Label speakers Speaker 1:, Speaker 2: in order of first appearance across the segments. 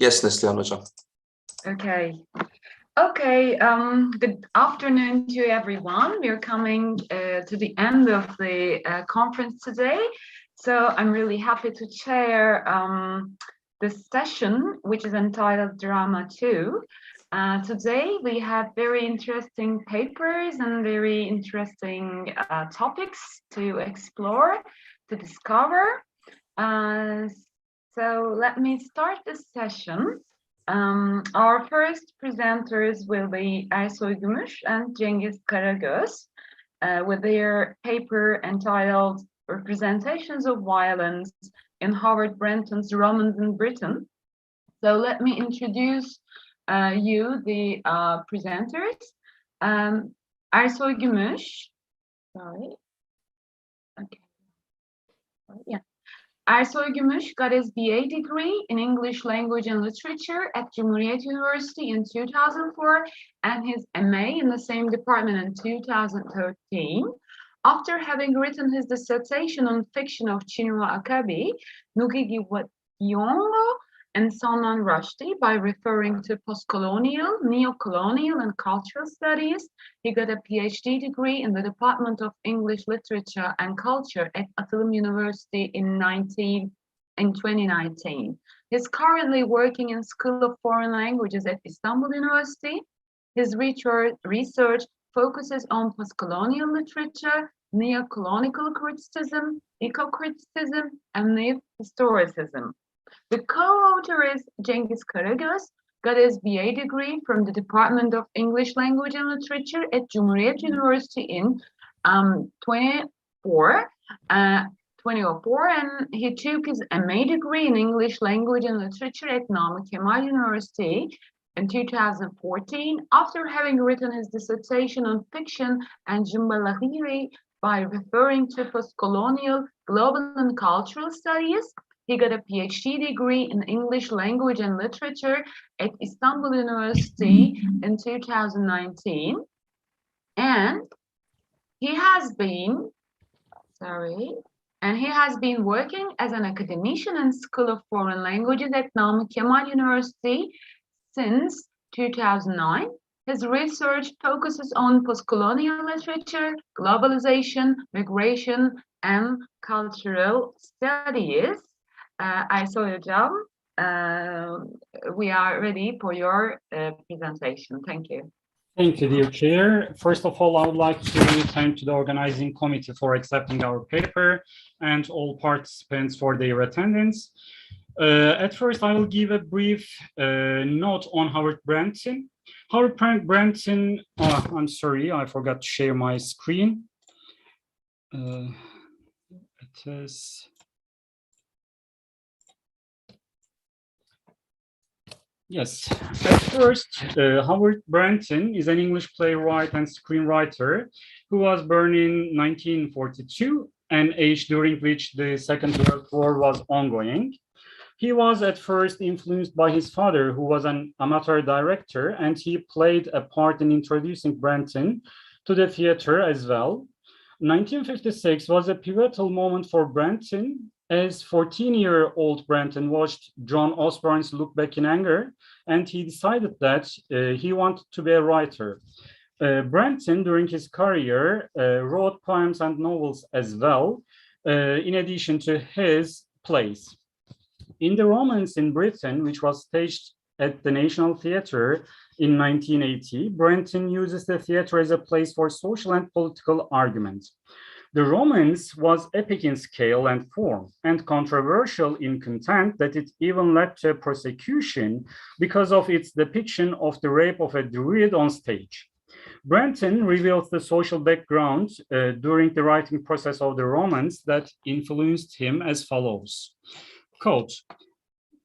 Speaker 1: Yes, Neslihan Hocam.
Speaker 2: Okay. Good afternoon to everyone. We're coming to the end of the conference today. So I'm really happy to chair this session, which is entitled Drama 2. Today we have very interesting papers and very interesting topics to explore, to discover. So let me start this session. Our first presenters will be Aysoy Gümüş and Cengiz Karagöz with their paper entitled Representations of Violence in Howard Branton's Romans in Britain. So let me introduce you, the presenters. Aysoy Gümüş. Sorry. Okay. Yeah. Aysoy Gümüş got his BA degree in English Language and Literature at Cumhuriyet University in 2004 and his MA in the same department in 2013. After having written his dissertation on fiction of Chinua Achebe, Ngigi wa Thiong'o, and Salman Rushdie by referring to postcolonial, neo-colonial, and cultural studies, he got a PhD degree in the Department of English Literature and Culture at Atılım University in 2019. He's currently working in School of Foreign Languages at Istanbul University. His research focuses on postcolonial literature, neo-colonial criticism, eco-criticism, and neo-historicism. The co-author is Cengiz Karagöz, got his BA degree from the Department of English Language and Literature at Cumhuriyet University in 2004, and he took his MA degree in English Language and Literature at Namık Kemal University in 2014, after having written his dissertation on fiction and Jumbalahiri by referring to postcolonial, global, and cultural studies. He got a PhD degree in English Language and Literature at Istanbul University in 2019. And he has been working as an academician in School of Foreign Languages at Namık Kemal University since 2009. His research focuses on postcolonial literature, globalization, migration, and cultural studies. Aysoy Hocam, we are ready for your presentation. Thank you.
Speaker 3: Thank you, dear Chair. First of all, I would like to thank the organizing committee for accepting our paper and all participants for their attendance. At first, I will give a brief note on Howard Branson. Howard Branson, I'm sorry, I forgot to share my screen. It is... Yes, at first, Howard Branson is an English playwright and screenwriter who was born in 1942, an age during which the Second World War was ongoing. He was at first influenced by his father, who was an amateur director, and he played a part in introducing Branson to the theater as well. 1956 was a pivotal moment for Branson, as 14-year-old Branson watched John Osborne's Look Back in Anger, and he decided that he wanted to be a writer. Branson, during his career, wrote poems and novels as well, in addition to his plays. In The Romans in Britain, which was staged at the National Theatre in 1980, Branson uses the theatre as a place for social and political argument. The Romans was epic in scale and form, and controversial in content that it even led to a prosecution because of its depiction of the rape of a druid on stage. Branson reveals the social background during the writing process of the Romans that influenced him as follows. Quote,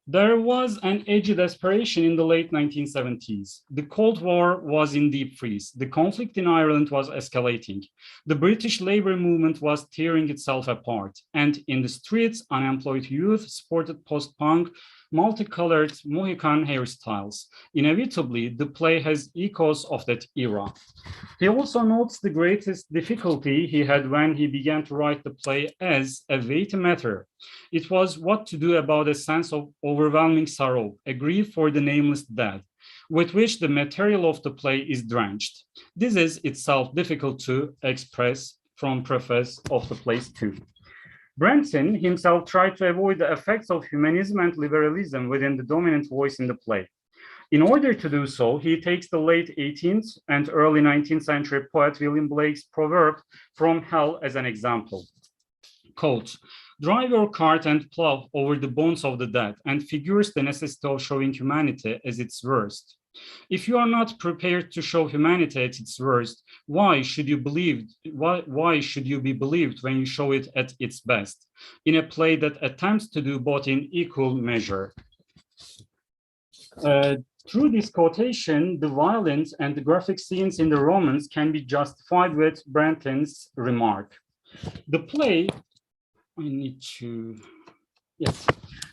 Speaker 3: "There was an edgy desperation in the late 1970s. The Cold War was in deep freeze. The conflict in Ireland was escalating. The British labor movement was tearing itself apart. And in the streets, unemployed youth sported post-punk multicolored Mohican hairstyles. Inevitably, the play has echoes of that era. He also notes the greatest difficulty he had when he began to write the play as a weighty matter. It was what to do about a sense of overwhelming sorrow, a grief for the nameless dead, with which the material of the play is drenched. This is itself difficult to express from preface of the plays too. Branson himself tried to avoid the effects of humanism and liberalism within the dominant voice in the play. In order to do so, he takes the late 18th and early 19th century poet William Blake's proverb "from hell" as an example. Quote, "Drive your cart and plow over the bones of the dead," and figures the necessity of showing humanity as its worst. If you are not prepared to show humanity at its worst, why should you be believed when you show it at its best, in a play that attempts to do both in equal measure? Through this quotation, the violence and the graphic scenes in the romance can be justified with Branson's remark. The play,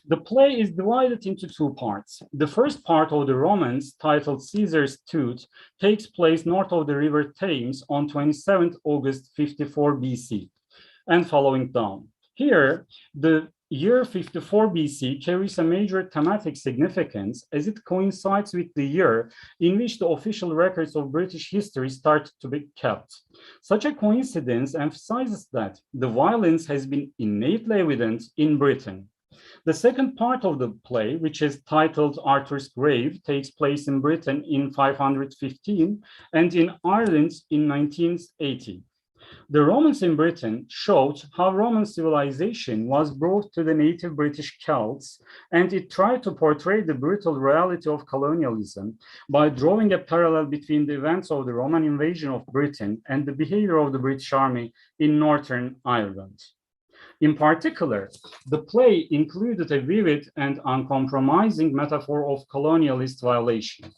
Speaker 3: The play is divided into two parts. The first part of the romance, titled Caesar's Tooth, takes place north of the river Thames on 27th August 54 BC and following down. Here, the year 54 BC carries a major thematic significance as it coincides with the year in which the official records of British history start to be kept. Such a coincidence emphasizes that the violence has been innately evident in Britain. The second part of the play, which is titled Arthur's Grave, takes place in Britain in 515 and in Ireland in 1980. The Romans in Britain showed how Roman civilization was brought to the native British Celts, and it tried to portray the brutal reality of colonialism by drawing a parallel between the events of the Roman invasion of Britain and the behavior of the British Army in Northern Ireland. In particular, the play included a vivid and uncompromising metaphor of colonialist violation.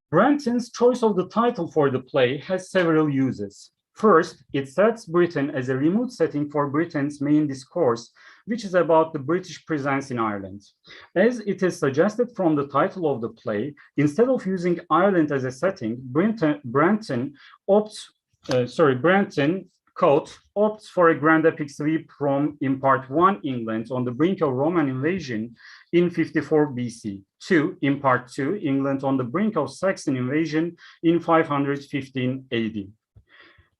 Speaker 3: Branson's choice of the title for the play has several uses. First, it sets Britain as a remote setting for Britain's main discourse, which is about the British presence in Ireland. As it is suggested from the title of the play, instead of using Ireland as a setting, Branson opts for a grand epic sweep from, in part 1, England on the brink of Roman invasion in 54 BC, to, in part 2, England on the brink of Saxon invasion in 515 AD.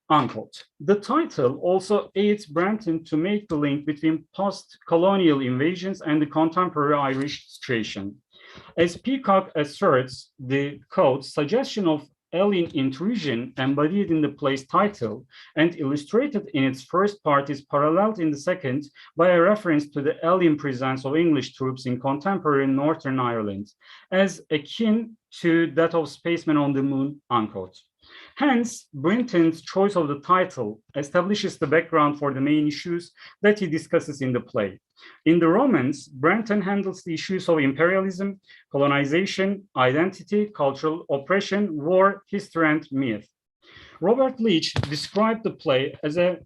Speaker 3: Unquote. The title also aids Branson to make the link between post-colonial invasions and the contemporary Irish situation. As Peacock asserts, the quote, suggestion of alien intrusion embodied in the play's title and illustrated in its first part is paralleled in the second by a reference to the alien presence of English troops in contemporary Northern Ireland, as akin to that of spacemen on the moon, unquote. Hence, Branson's choice of the title establishes the background for the main issues that he discusses in the play. In the romance, Branson handles the issues of imperialism, colonization, identity, cultural oppression, war, history, and myth. Robert Leach described the play as a,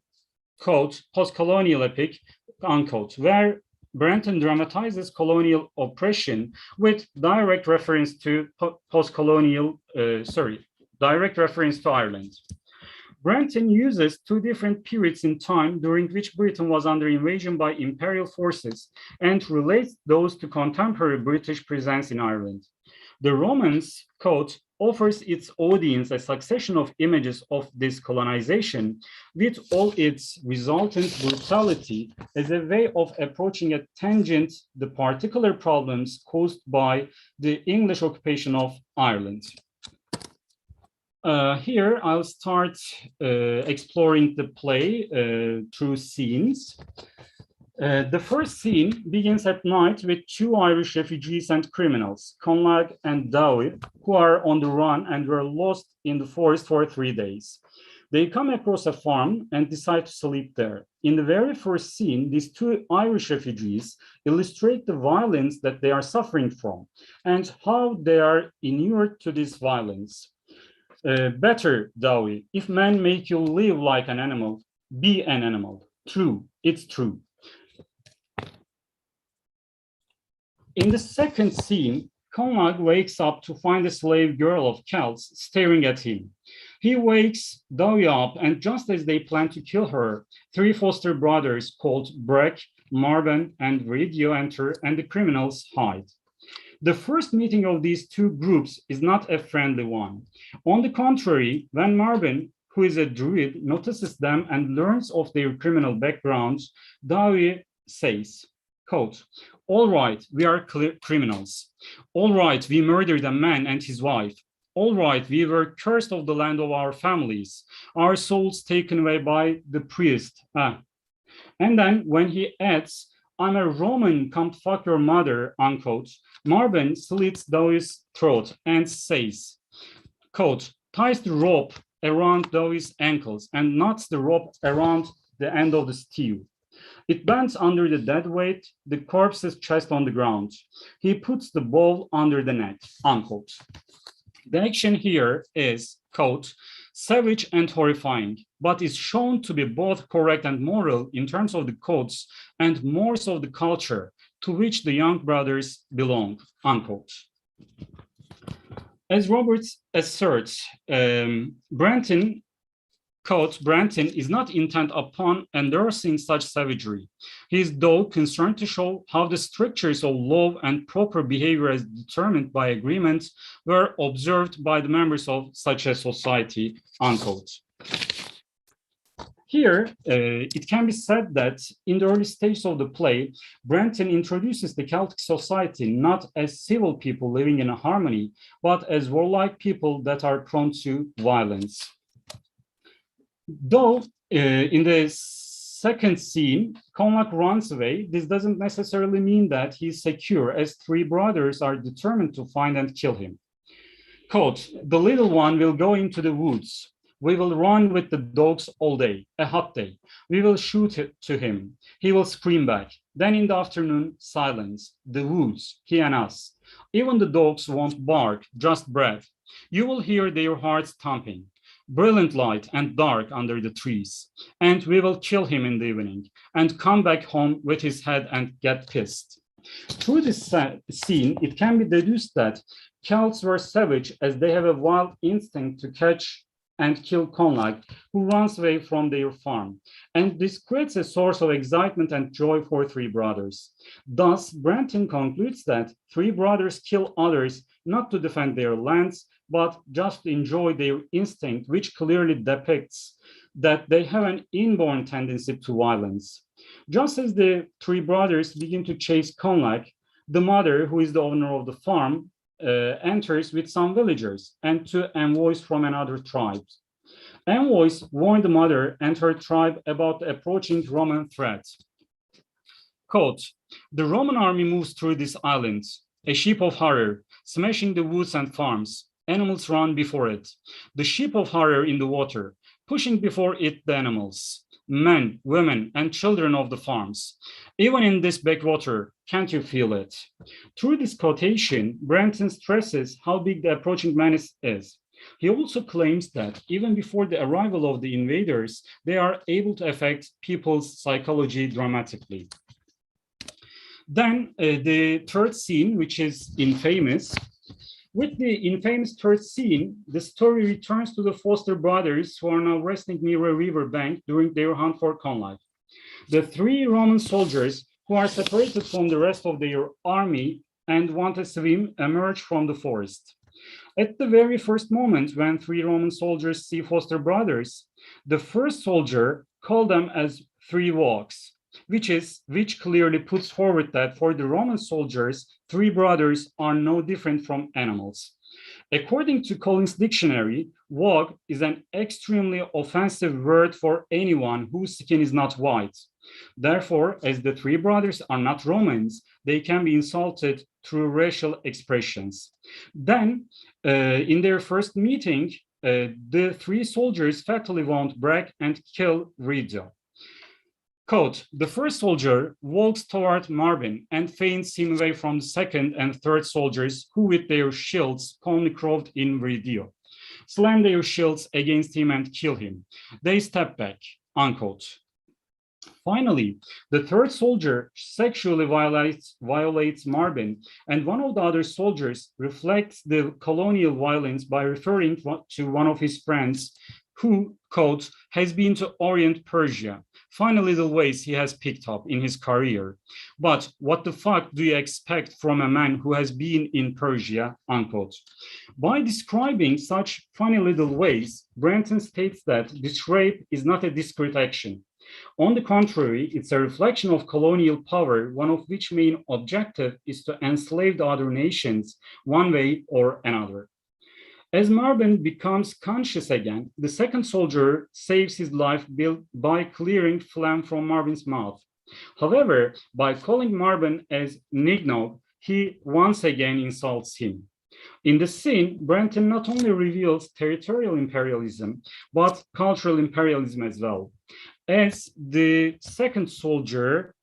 Speaker 3: quote, post-colonial epic, unquote, where Branson dramatizes colonial oppression with direct reference to Ireland. Branson uses two different periods in time during which Britain was under invasion by imperial forces and relates those to contemporary British presence in Ireland. The romance, quote, offers its audience a succession of images of this colonization with all its resultant brutality as a way of approaching a tangent the particular problems caused by the English occupation of Ireland. Here, I'll start exploring the play through scenes. The first scene begins at night with two Irish refugees and criminals, Conlag and Dowie, who are on the run and were lost in the forest for 3 days. They come across a farm and decide to sleep there. In the very first scene, these two Irish refugees illustrate the violence that they are suffering from and how they are inured to this violence. Better, Dowie, if men make you live like an animal, be an animal. True, it's true. In the second scene, Conrad wakes up to find a slave girl of Celts staring at him. He wakes Dowey up, and just as they plan to kill her, three foster brothers called Breck, Marvin, and Viridio enter, and the criminals hide. The first meeting of these two groups is not a friendly one. On the contrary, when Marvin, who is a druid, notices them and learns of their criminal backgrounds, Dowey says, quote, "All right, we are criminals. All right, we murdered a man and his wife. All right, we were cursed of the land of our families, our souls taken away by the priest." And then when he adds, "I'm a Roman, come fuck your mother," unquote, Marvin slits Dowey's throat and says, quote, "ties the rope around Dowey's ankles and knots the rope around the end of the stew. It bends under the dead weight, the corpse's chest on the ground. He puts the bowl under the neck," unquote. The action here is, quote, "savage and horrifying, but is shown to be both correct and moral in terms of the codes and mores of the culture to which the young brothers belong," unquote. As Roberts asserts, Branson, quote, "Branson is not intent upon endorsing such savagery. He is though concerned to show how the strictures of law and proper behavior as determined by agreement were observed by the members of such a society," unquote. Here, it can be said that in the early stages of the play, Branson introduces the Celtic society not as civil people living in a harmony, but as warlike people that are prone to violence. Though in the second scene, Conlac runs away, this doesn't necessarily mean that he's secure, as three brothers are determined to find and kill him. Quote, "The little one will go into the woods. We will run with the dogs all day, a hot day. We will shoot to him. He will scream back. Then in the afternoon, silence, the woods, he and us. Even the dogs won't bark, just breath. You will hear their hearts thumping. Brilliant light and dark under the trees. And we will kill him in the evening and come back home with his head and get pissed." Through this scene, it can be deduced that Celts were savage as they have a wild instinct to catch and kill Conlac, who runs away from their farm. And this creates a source of excitement and joy for three brothers. Thus, Branson concludes that three brothers kill others not to defend their lands, but just to enjoy their instinct, which clearly depicts that they have an inborn tendency to violence. Just as the three brothers begin to chase Conlac, the mother, who is the owner of the farm, enters with some villagers and two envoys from another tribe. Envoys warn the mother and her tribe about the approaching Roman threat. Quote, "The Roman army moves through this island, a sheep of horror, smashing the woods and farms. Animals run before it. The sheep of horror in the water, pushing before it the animals. Men, women, and children of the farms. Even in this backwater, can't you feel it?" Through this quotation, Branson stresses how big the approaching menace is. He also claims that even before the arrival of the invaders, they are able to affect people's psychology dramatically. Then the third scene, which is infamous. With the infamous third scene, the story returns to the Foster brothers, who are now resting near a river bank during their hunt for Conlac. The three Roman soldiers, who are separated from the rest of their army and want to swim, emerge from the forest. At the very first moment when three Roman soldiers see Foster brothers, the first soldier called them as three walks, which clearly puts forward that for the Roman soldiers, three brothers are no different from animals. According to Collins' dictionary, wog is an extremely offensive word for anyone whose skin is not white. Therefore, as the three brothers are not Romans, they can be insulted through racial expressions. Then, in their first meeting, the three soldiers fatally wound Bragg and kill Viridio. Quote, "The first soldier walks toward Marvin and feigns him away from the second and third soldiers, who with their shields calmly crouched in Viridio, slam their shields against him and kill him. They step back," unquote. Finally, the third soldier sexually violates Marvin, and one of the other soldiers reflects the colonial violence by referring to one of his friends who, quote, has been to Orient Persia, fine little ways he has picked up in his career. But what the fuck do you expect from a man who has been in Persia, unquote. By describing such funny little ways, Branson states that this rape is not a discrete action. On the contrary, it's a reflection of colonial power, one of which main objective is to enslave the other nations one way or another. As Marvin becomes conscious again, the second soldier saves his life by clearing phlegm from Marvin's mouth. However, by calling Marvin as Nignog, he once again insults him. In the scene, Branson not only reveals territorial imperialism, but cultural imperialism as well. As the second soldier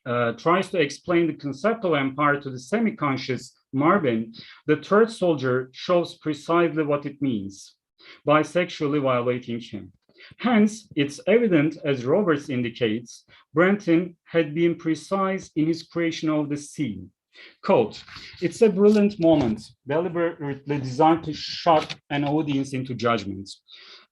Speaker 3: tries to explain the concept of empire to the semi-conscious Marvin, the third soldier shows precisely what it means by sexually violating him. Hence, it's evident, as Roberts indicates, Branson had been precise in his creation of the scene. Quote, it's a brilliant moment, deliberately designed to shock an audience into judgment.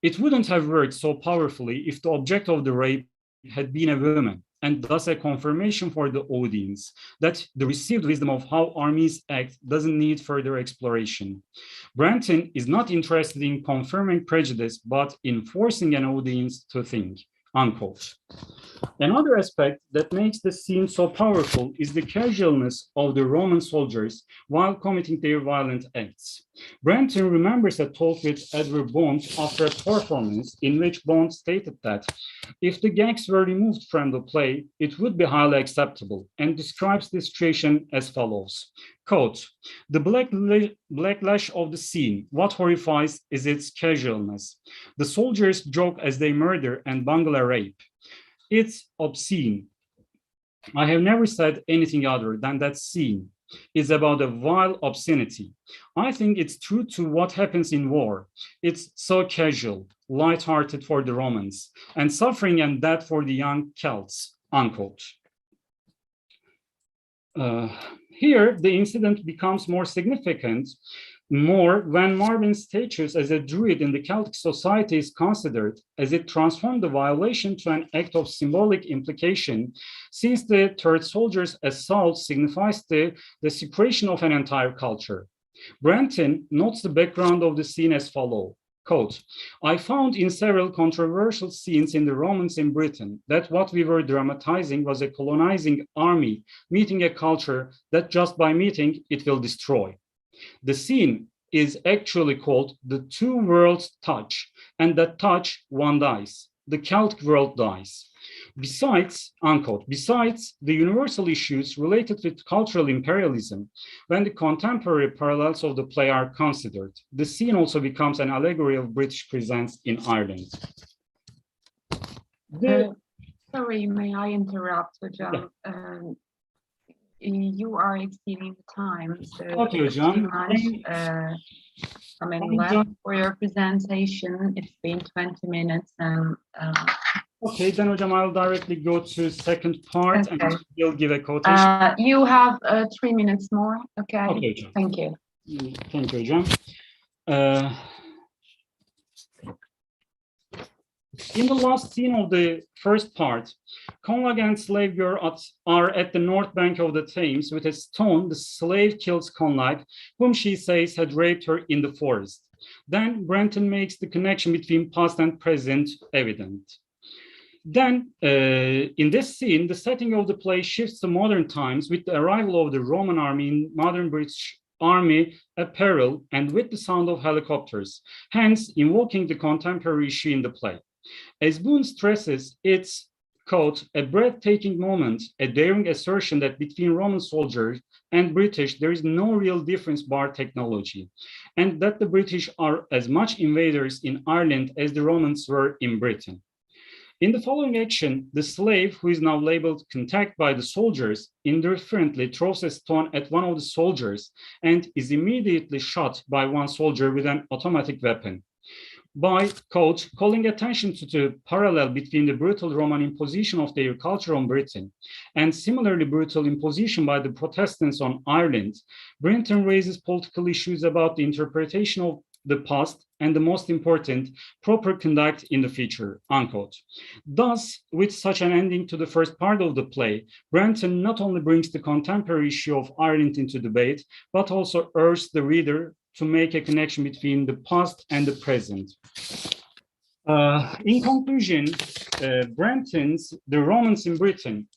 Speaker 3: It wouldn't have worked so powerfully if the object of the rape had been a woman, and thus a confirmation for the audience that the received wisdom of how armies act doesn't need further exploration. Branson is not interested in confirming prejudice, but in forcing an audience to think, unquote. Another aspect that makes the scene so powerful is the casualness of the Roman soldiers while committing their violent acts. Branson remembers a talk with Edward Bond after a performance in which Bond stated that if the gags were removed from the play, it would be highly acceptable, and describes the situation as follows. Quote, the backlash of the scene, what horrifies is its casualness. The soldiers joke as they murder and bungle a rape. It's obscene. I have never said anything other than that scene is about a vile obscenity. I think it's true to what happens in war. It's so casual, light-hearted for the Romans, and suffering and death for the young Celts, unquote. Here, the incident becomes more significant when Marvin's status as a druid in the Celtic society is considered, as it transformed the violation to an act of symbolic implication, since the third soldier's assault signifies the desecration of an entire culture. Branson notes the background of the scene as follows. Quote, I found in several controversial scenes in the Romans in Britain that what we were dramatizing was a colonizing army meeting a culture that just by meeting it will destroy. The scene is actually called the two worlds touch, and that touch one dies. The Celtic world dies. Besides, unquote, besides the universal issues related with cultural imperialism, when the contemporary parallels of the play are considered, the scene also becomes an allegory of British presence in Ireland.
Speaker 2: Sorry, may I interrupt, Hocam? Yeah. You are exceeding the time, so
Speaker 3: okay, Hocam.
Speaker 2: Left for your presentation. It's been 20 minutes and
Speaker 3: okay, then Hocam, I'll directly go to second part and we'll give a quotation.
Speaker 2: You have 3 minutes more, okay?
Speaker 3: Okay, Hocam.
Speaker 2: Thank you.
Speaker 3: Thank you, Hocam. In the last scene of the first part, Conlag and slave girl are at the north bank of the Thames. With a stone, the slave kills Conlag, whom she says had raped her in the forest. Then Branson makes the connection between past and present evident. Then, in this scene, the setting of the play shifts to modern times with the arrival of the Roman army in modern British army apparel and with the sound of helicopters, hence invoking the contemporary issue in the play. As Boone stresses, it's, quote, a breathtaking moment, a daring assertion that between Roman soldiers and British, there is no real difference bar technology, and that the British are as much invaders in Ireland as the Romans were in Britain. In the following action, the slave, who is now labeled contact by the soldiers, indifferently throws a stone at one of the soldiers and is immediately shot by one soldier with an automatic weapon. by, quote, calling attention to the parallel between the brutal Roman imposition of their culture on Britain and similarly brutal imposition by the Protestants on Ireland. Branson raises political issues about the interpretation of the past and the most important, proper conduct in the future, unquote. Thus, with such an ending to the first part of the play, Branson not only brings the contemporary issue of Ireland into debate, but also urges the reader to make a connection between the past and the present. In conclusion, Branson's The Romans in Britain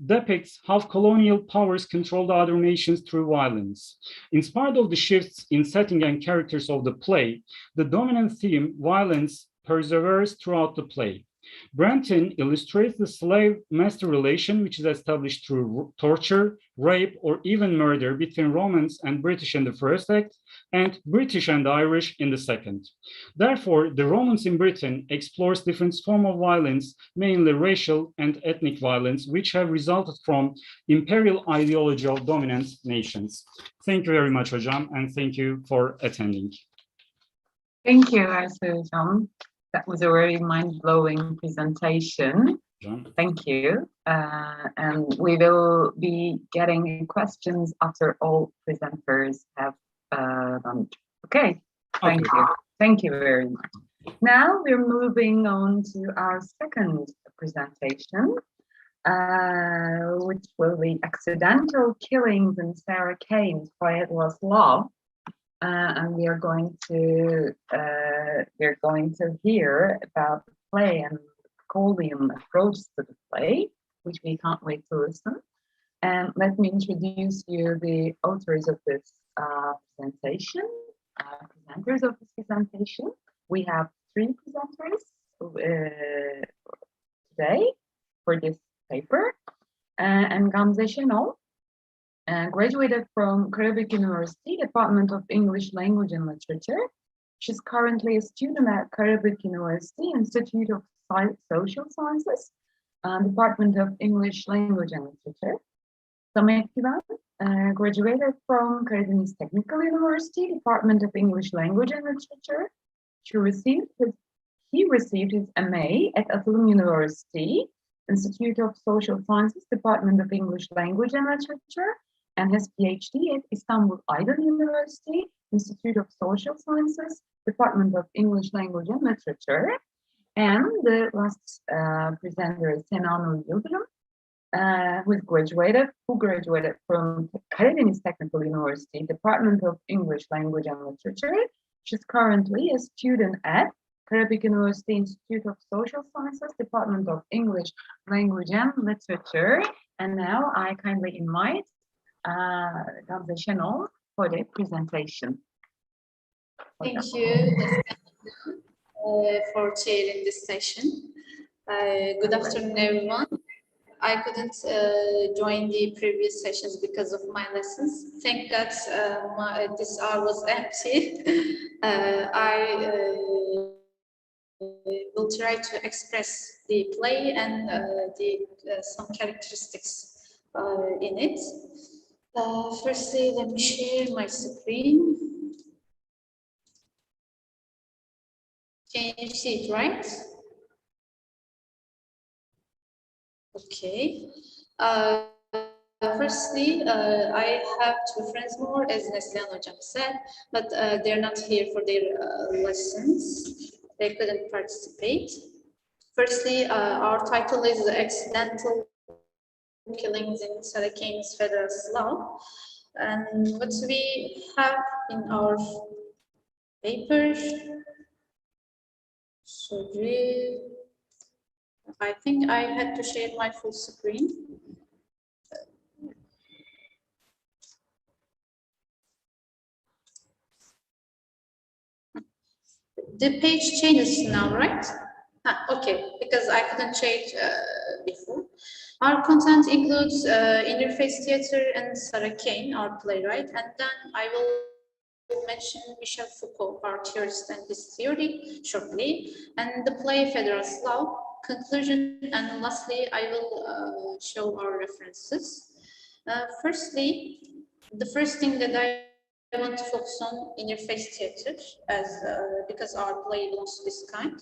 Speaker 3: depicts how colonial powers controlled other nations through violence. In spite of the shifts in setting and characters of the play, the dominant theme, violence, perseveres throughout the play. Branson illustrates the slave-master relation, which is established through torture, rape, or even murder between Romans and British in the first act, and British and Irish in the second. Therefore, The Romans in Britain explores different forms of violence, mainly racial and ethnic violence, which have resulted from imperial ideology of dominant nations. Thank you very much, Hocam, and thank you for attending.
Speaker 2: Thank you, Hocam. That was a very mind-blowing presentation. Thank you. And we will be getting questions after all presenters have done. Okay, thank you. Thank you very much. Now we're moving on to our second presentation, which will be Accidental Killings in Sarah Kane's Poetless Love. And we are going to hear about the play and Coldian approach to the play, which we can't wait to listen. And let me introduce you the authors of this presentation, presenters of this presentation. We have three presenters today for this paper, and Gamze Şenol, graduated from Karabük University, Department of English Language and Literature. She's currently a student at Karabük University, Institute of Social Sciences, Department of English Language and Literature. Samet Güven, graduated from Karadeniz Technical University, Department of English Language and Literature. He received his MA at Atılım University, Institute of Social Sciences, Department of English Language and Literature, and his PhD at Istanbul Aydın University, Institute of Social Sciences, Department of English Language and Literature. And the last presenter is Senanur Yıldırım, who graduated from Karadeniz Technical University, Department of English Language and Literature. She's currently a student at Karabük University Institute of Social Sciences, Department of English Language and Literature. And now I kindly invite Gamze Şenol for the presentation.
Speaker 1: Thank you for chairing this session. Good afternoon, everyone. I couldn't join the previous sessions because of my lessons. Thank God this hour was empty. I will try to express the play and some characteristics in it. Firstly, let me share my screen. Can you see it, right? Okay. Firstly, I have two friends more, as Neslihan Hocam said, but they're not here for their lessons. They couldn't participate. Firstly, our title is Accidental Killings in Sarah Kane's Federal Law. And what we have in our paper, sorry, I think I had to share my full screen. The page changes now, right? Okay, because I couldn't change before. Our content includes interface theater and Sarah Kane, our playwright, and then I will mention Michel Foucault, our theorist and his theory shortly, and the play Federalist Law, conclusion, and lastly, I will show our references. Firstly, the first thing that I want to focus on interface theater as because our play belongs to this kind.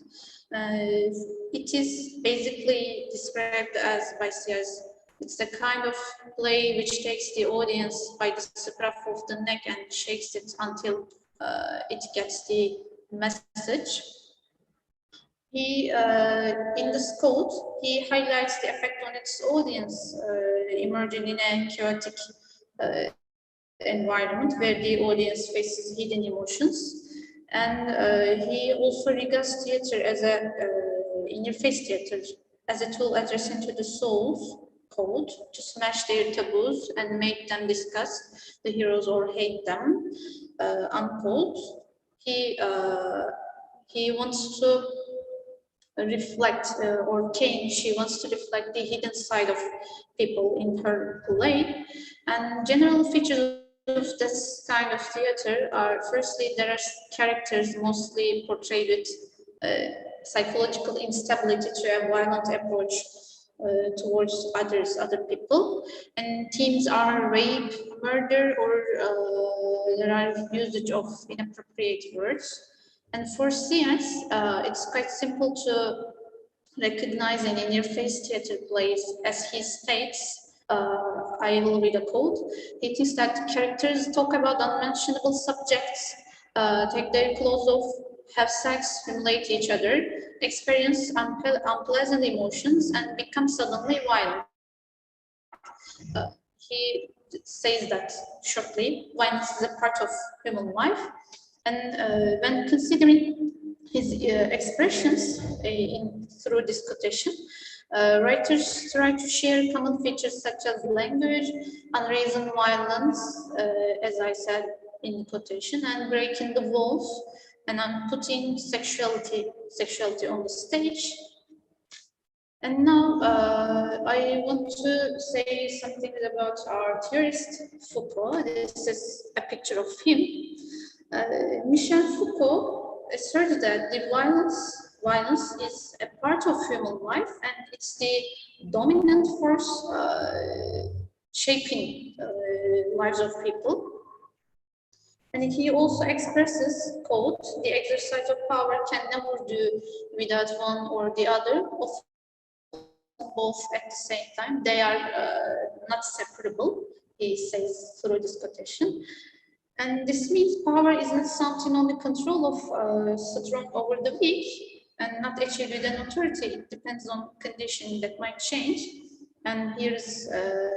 Speaker 1: It is basically described as by Sears. It's the kind of play which takes the audience by the scruff of the neck and shakes it until it gets the message. He, in this code, he highlights the effect on its audience emerging in a chaotic environment where the audience faces hidden emotions. And he also regards theater as a interface theater as a tool addressing to the soul's code to smash their taboos and make them discuss the heroes or hate them, unquote. He wants to reflect, or Kane, she wants to reflect the hidden side of people in her play. And general features of this kind of theater are, firstly, there are characters mostly portrayed with psychological instability to a violent approach towards other people, and themes are rape, murder, or there are usage of inappropriate words. And for CS, it's quite simple to recognize an interface theater plays, as he states. I will read a quote. He thinks that characters talk about unmentionable subjects, take their clothes off, have sex, humiliate each other, experience unpleasant emotions, and become suddenly violent. He says that shortly, violence is a part of human life. And when considering his expressions through this quotation, writers try to share common features such as language, unreasoned violence, as I said in the quotation, and breaking the walls, and putting sexuality on the stage. And now I want to say something about our theorist Foucault. This is a picture of him. Michel Foucault asserts that the violence is a part of human life, and it's the dominant force shaping lives of people. And he also expresses, quote, the exercise of power can never do without one or the other, both at the same time. They are not separable, he says through this quotation. And this means power isn't something on the control of strong over the weak and not achieved with an authority. It depends on conditions that might change. And here's,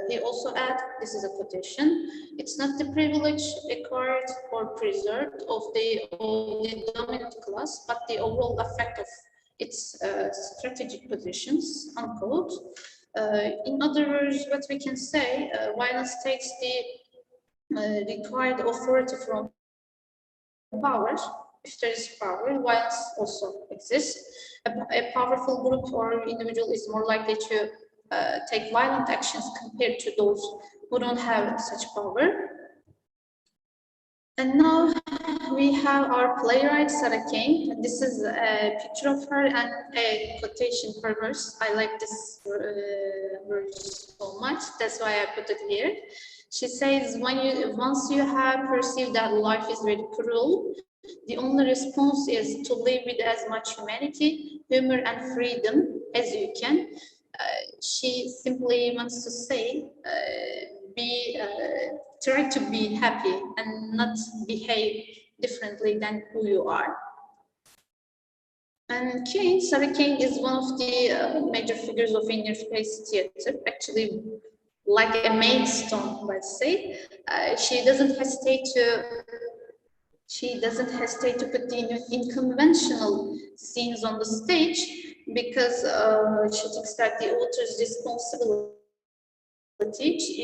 Speaker 1: he also adds, this is a quotation, it's not the privilege acquired or preserved of the dominant class, but the overall effect of its strategic positions, unquote. In other words, what we can say, violence takes the required authority from power. If there is power, violence also exists. A powerful group or individual is more likely to take violent actions compared to those who don't have such power. And now we have our playwright, Sarah Kane. This is a picture of her and a quotation per verse. I like this verse so much, that's why I put it here. She says, once you have perceived that life is very cruel, the only response is to live with as much humanity, humor, and freedom as you can. She simply wants to say, try to be happy and not behave differently than who you are. And Kane, Sarah Kane is one of the major figures of interface theater, actually like a mainstone, let's say. She doesn't hesitate to put the unconventional scenes on the stage because she thinks that the author's responsibility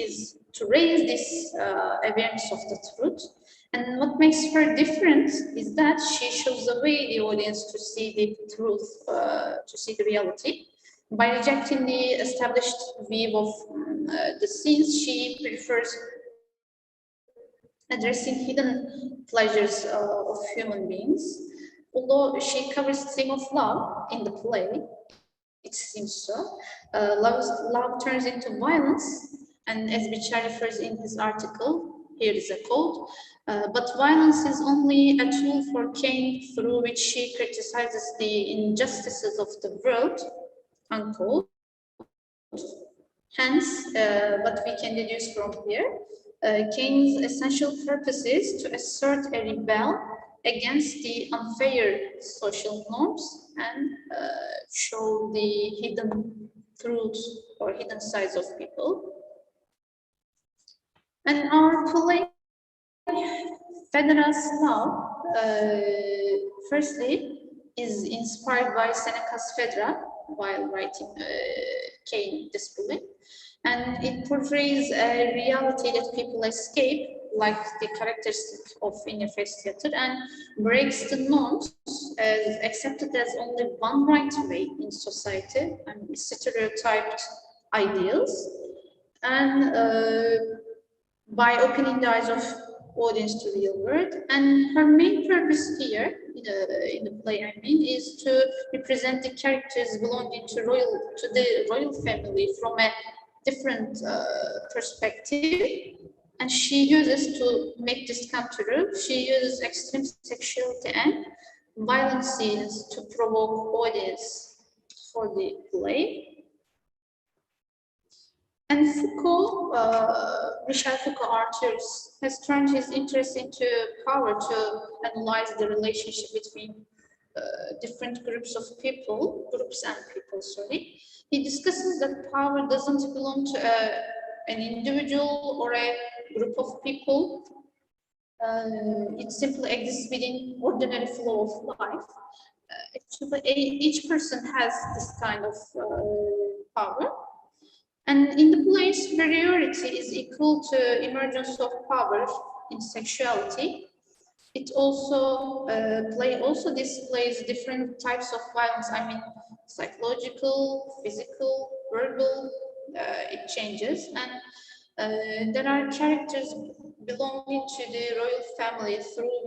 Speaker 1: is to raise this awareness of the truth. And what makes her different is that she shows the way the audience to see the truth, to see the reality. By rejecting the established view of the scenes, she prefers addressing hidden pleasures of human beings. Although she covers the theme of love in the play, it seems so, love turns into violence, and as Bichar refers in his article, Here is a quote. But violence is only a tool for Kane through which she criticizes the injustices of the world, unquote. Hence, what we can deduce from here, Kane's essential purpose is to assert a rebel against the unfair social norms and show the hidden truths or hidden sides of people. And our play, Phaedra's Love, firstly, is inspired by Seneca's Phaedra while writing Kane Disbelief. And it portrays a reality that people escape, like the characteristic of interface theater, and breaks the norms as accepted as only one right way in society and stereotyped ideals. And by opening the eyes of audience to real world. And her main purpose here in the play, I mean, is to represent the characters belonging to the royal family from a different perspective. And she uses, to make this come true, she uses extreme sexuality and violent scenes to provoke audience for the play. And Foucault, Michel Foucault, Arthurs, has turned his interest into power to analyze the relationship between different groups and people, sorry. He discusses that power doesn't belong to an individual or a group of people. It simply exists within ordinary flow of life. Actually, each person has this kind of power. And in the play, superiority is equal to emergence of power in sexuality. It also displays different types of violence. I mean, psychological, physical, verbal. It changes, and there are characters belonging to the royal family through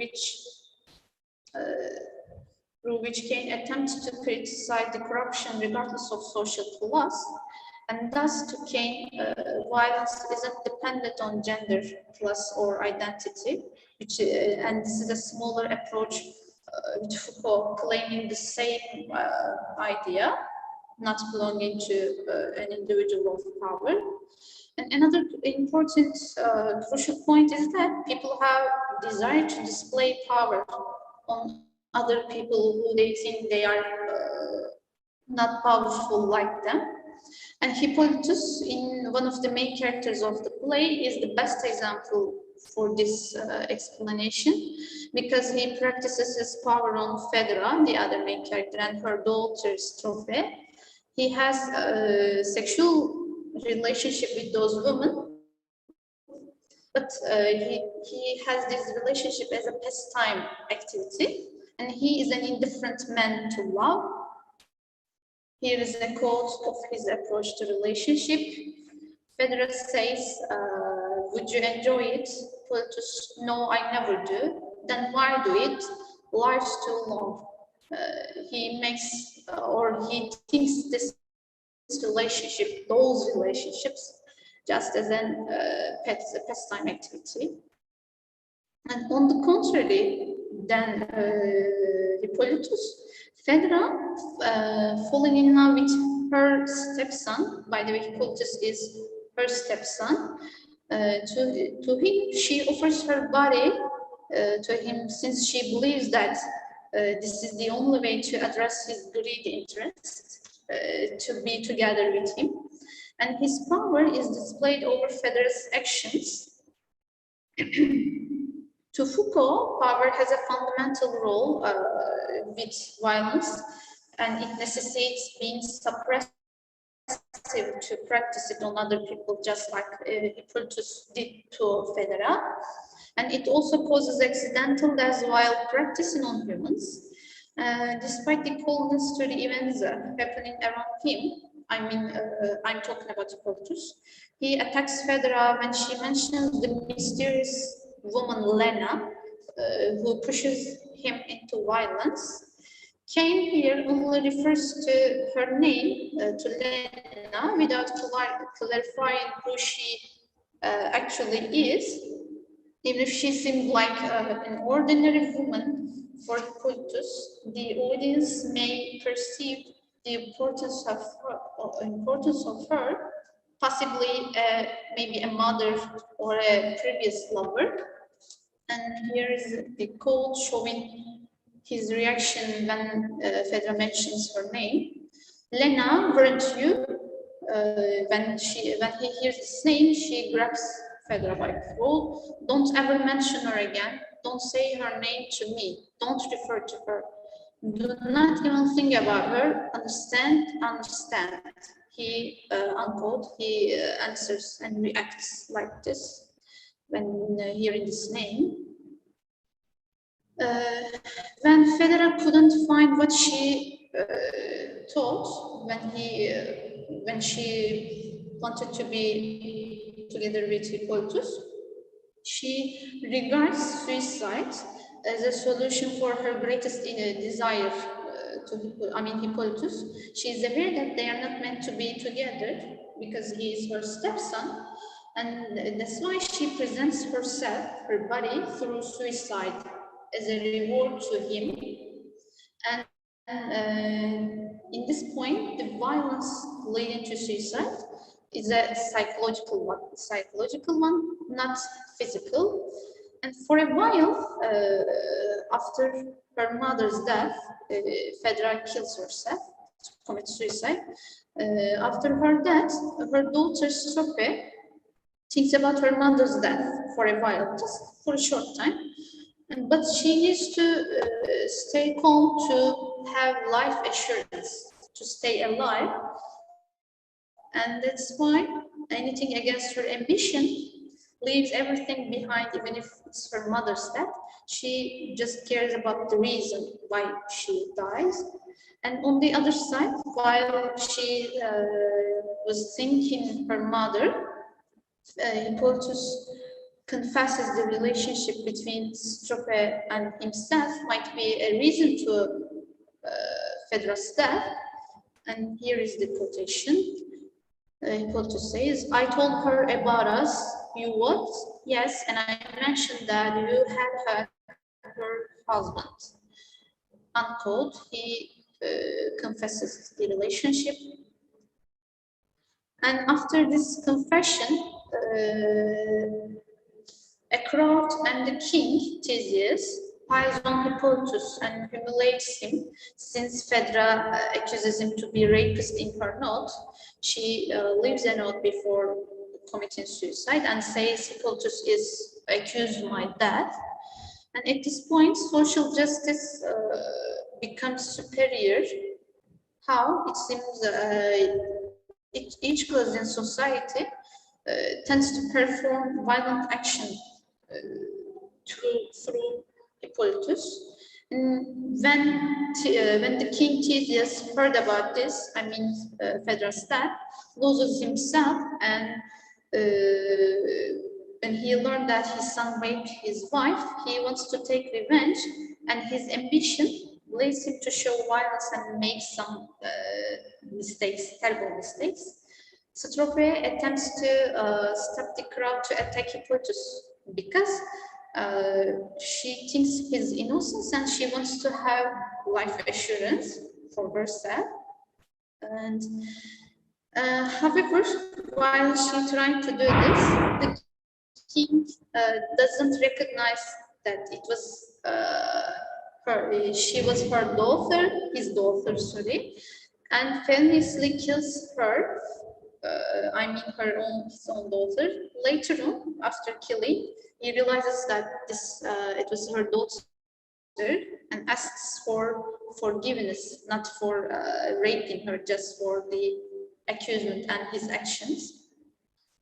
Speaker 1: which Kane attempts to criticize the corruption regardless of social class. And thus, to Kane, violence isn't dependent on gender, class, or identity, and this is a smaller approach with Foucault claiming the same idea, not belonging to an individual of power. And another important crucial point is that people have desire to display power on other people who they think they are not powerful like them. And Hippolytus, in one of the main characters of the play, is the best example for this explanation, because he practices his power on Phaedra, the other main character, and her daughter Strophe. He has a sexual relationship with those women, but he has this relationship as a pastime activity, and he is an indifferent man to love. Here is a quote of his approach to relationship. Phaedra says, would you enjoy it? Hippolytus, no, I never do. Then why do it? Life's too long. He thinks this relationship, those relationships, just as a pastime activity. And on the contrary, then Hippolytus, Phaedra, falling in love with her stepson. By the way, Hippolytus is her stepson. To him, she offers her body to him, since she believes that this is the only way to address his greedy interest, to be together with him. And his power is displayed over Phaedra's actions. To Foucault, power has a fundamental role with violence, and it necessitates being suppressive to practice it on other people, just like Hippolytus did to Phaedra. And it also causes accidental deaths while practicing on humans. Despite the coldness to the events happening around him, I'm talking about Hippolytus, he attacks Phaedra when she mentions the mysterious woman Lena, who pushes him into violence. Kane here only refers to her name, to Lena, without clarifying who she actually is. Even if she seemed like an ordinary woman for Hippolytus, the audience may perceive the importance of her, possibly maybe a mother or a previous lover. And here is the quote showing his reaction when Fedra mentions her name. Lena, weren't you? When he hears his name, she grabs Fedra by the throat. Don't ever mention her again. Don't say her name to me. Don't refer to her. Do not even think about her. Understand? Understand. He, unquote, he answers and reacts like this when hearing his name. When Fedra couldn't find what she thought when she wanted to be together with Hippolytus, she regards suicide as a solution for her greatest desire Hippolytus. She is aware that they are not meant to be together because he is her stepson, and that's why she presents herself, her body, through suicide as a reward to him. And in this point, the violence leading to suicide is a psychological one, not physical. And for a while, after her mother's death, Fedra kills herself to commit suicide. After her death, her daughter Strope thinks about her mother's death for a while, just for a short time. But she needs to stay calm to have life assurance, to stay alive. And that's why anything against her ambition leaves everything behind, even if it's her mother's death. She just cares about the reason why she dies. And on the other side, while she was thinking her mother, Hippolytus confesses the relationship between Strope and himself might be a reason to Fedra's death. And here is the quotation. Hippolytus says, I told her about us. You what? Yes, and I mentioned that you had her husband. Unquote. He confesses the relationship. And after this confession, a crowd and the king, Theseus, piles on Hippolytus and humiliates him. Since Phaedra accuses him to be rapist in her note, she leaves a note before committing suicide and says Hippolytus is accused of my death. And at this point, social justice becomes superior. How? It seems each class in society tends to perform violent action through Hippolytus. And when the king Theseus heard about this, Phaedra's death, loses himself, and when he learned that his son raped his wife, he wants to take revenge, and his ambition leads him to show violence and make some mistakes, terrible mistakes. Strope attempts to stop the crowd to attack Hippolytus because she thinks his innocence and she wants to have life assurance for herself. And however, while she trying to do this, the king doesn't recognize that it was she was her daughter, his daughter, sorry, and famously kills her. His own daughter. Later on, after killing, he realizes that it was her daughter and asks for forgiveness, not for raping her, just for the accusation and his actions.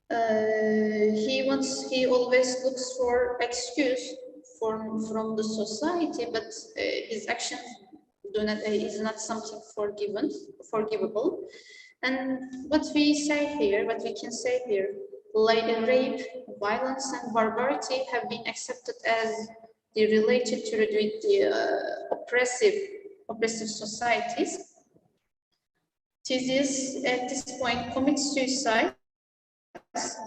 Speaker 1: He always looks for excuse from the society, but his actions is not something forgivable. And what we can say here, like rape, violence, and barbarity have been accepted as related to the oppressive societies. Theseus at this point commits suicide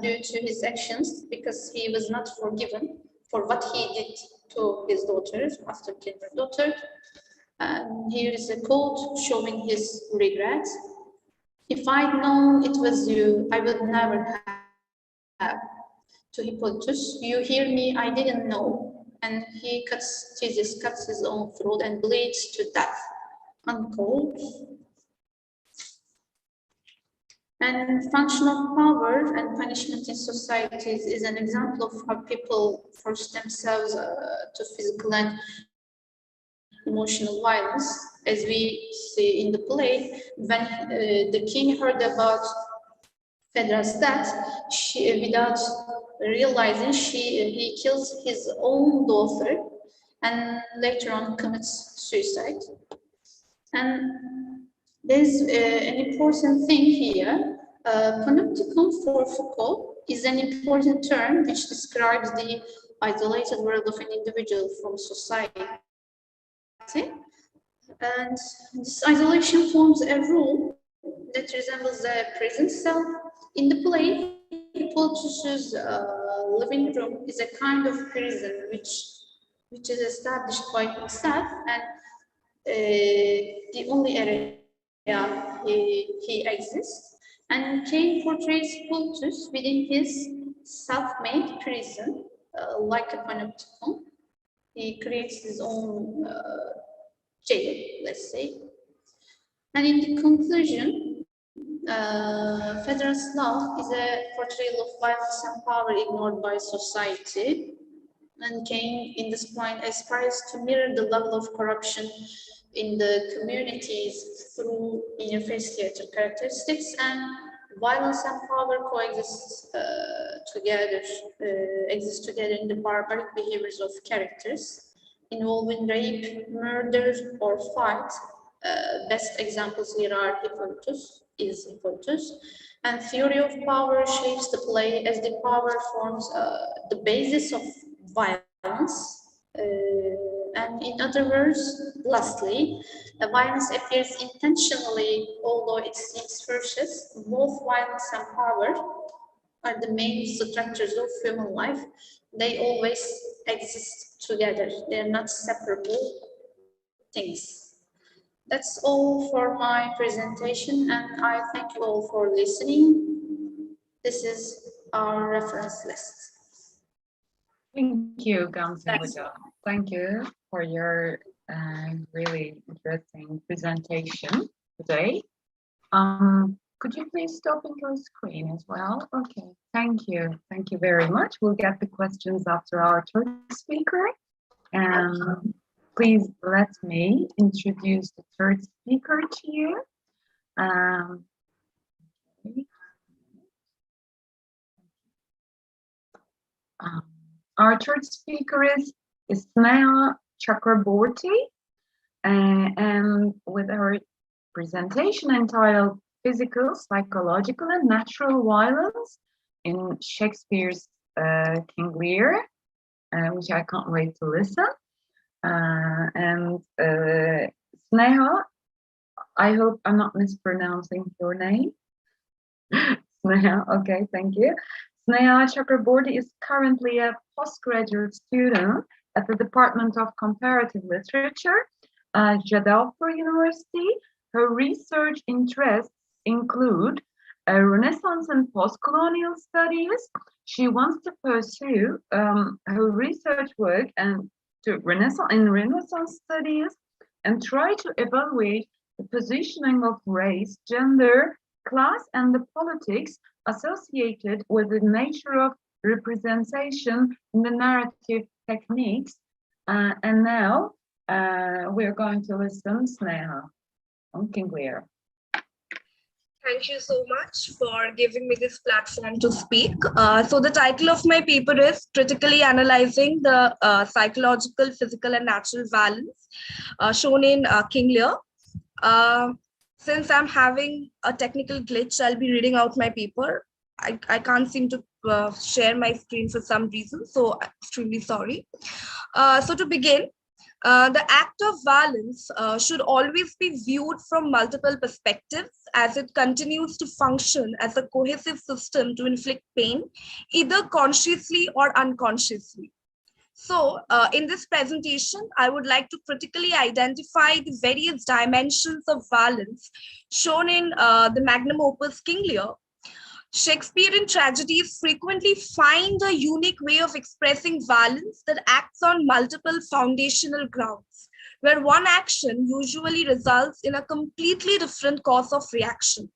Speaker 1: due to his actions because he was not forgiven for what he did to his daughter after killing her daughter. And here is a quote showing his regrets. If I'd known it was you, I would never have. To Hippolytus, you hear me, I didn't know. And he Theseus cuts his own throat and bleeds to death. Unquote. And function of power and punishment in societies is an example of how people force themselves to physical and emotional violence, as we see in the play. When the king heard about Phaedra's death, without realizing, he kills his own daughter and later on commits suicide. And there's an important thing here. Panopticon for Foucault is an important term which describes the isolated world of an individual from society. And this isolation forms a rule that resembles a prison cell. In the play, Hippolytus's living room is a kind of prison which is established by himself, and the only area he exists. And Kane portrays Hippolytus within his self-made prison, like a panopticon. He creates his own jail, let's say. And in the conclusion, Phaedra's love is a portrayal of violence and power ignored by society. And Kane, in this point, aspires to mirror the level of corruption in the communities through in-your-face theater characteristics, and violence and power coexist together in the barbaric behaviors of characters involving rape, murder, or fight. Best examples here are Hippolytus, and theory of power shapes the play as the power forms the basis of violence. And in other words, lastly, violence appears intentionally, although it seems ferocious. Both violence and power are the main structures of human life. They always exist together. They're not separable things. That's all for my presentation, and I thank you all for listening. This is our reference list.
Speaker 2: Thank you, Gamze. Thank you for your really interesting presentation today. Could you please stop in your screen as well? Okay, thank you. Thank you very much. We'll get the questions after our third speaker. And please let me introduce the third speaker to you. Our third speaker is Sneha Chakraborty, and with her presentation entitled Physical, Psychological, and Natural Violence in Shakespeare's King Lear, which I can't wait to listen. And Sneha, I hope I'm not mispronouncing your name. Sneha, okay, thank you. Sneha Chakraborty is currently a postgraduate student at the Department of Comparative Literature at Jadavpur University. Her research interests include Renaissance and post-colonial studies. She wants to pursue her research work and Renaissance studies and try to evaluate the positioning of race, gender, class, and the politics associated with the nature of representation in the narrative techniques. And now we're going to listen to Sneha on King Lear.
Speaker 4: Thank you so much for giving me this platform to speak. So the title of my paper is Critically Analyzing the Psychological, Physical, and Natural Violence shown in King Lear. Since I'm having a technical glitch, I'll be reading out my paper. I can't seem to share my screen for some reason, so I'm extremely sorry. So to begin, the act of violence should always be viewed from multiple perspectives as it continues to function as a cohesive system to inflict pain, either consciously or unconsciously. So in this presentation, I would like to critically identify the various dimensions of violence shown in the magnum opus King Lear. Shakespearean tragedies frequently find a unique way of expressing violence that acts on multiple foundational grounds, where one action usually results in a completely different cause of reaction.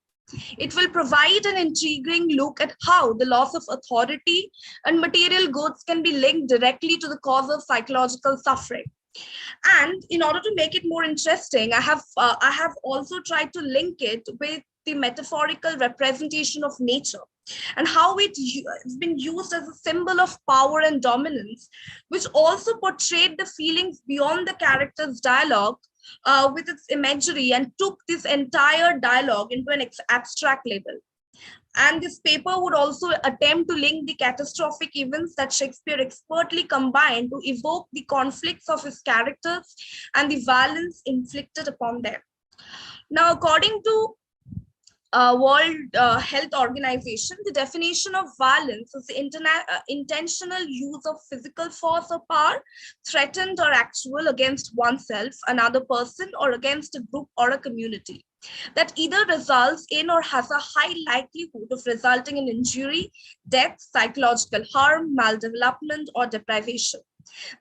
Speaker 4: It will provide an intriguing look at how the loss of authority and material goods can be linked directly to the cause of psychological suffering. And in order to make it more interesting, I have also tried to link it with the metaphorical representation of nature and how it's been used as a symbol of power and dominance, which also portrayed the feelings beyond the character's dialogue with its imagery and took this entire dialogue into an abstract level. And this paper would also attempt to link the catastrophic events that Shakespeare expertly combined to evoke the conflicts of his characters and the violence inflicted upon them. Now, according to World Health Organization, the definition of violence is the intentional use of physical force or power, threatened or actual, against oneself, another person, or against a group or a community, that either results in or has a high likelihood of resulting in injury, death, psychological harm, maldevelopment, or deprivation.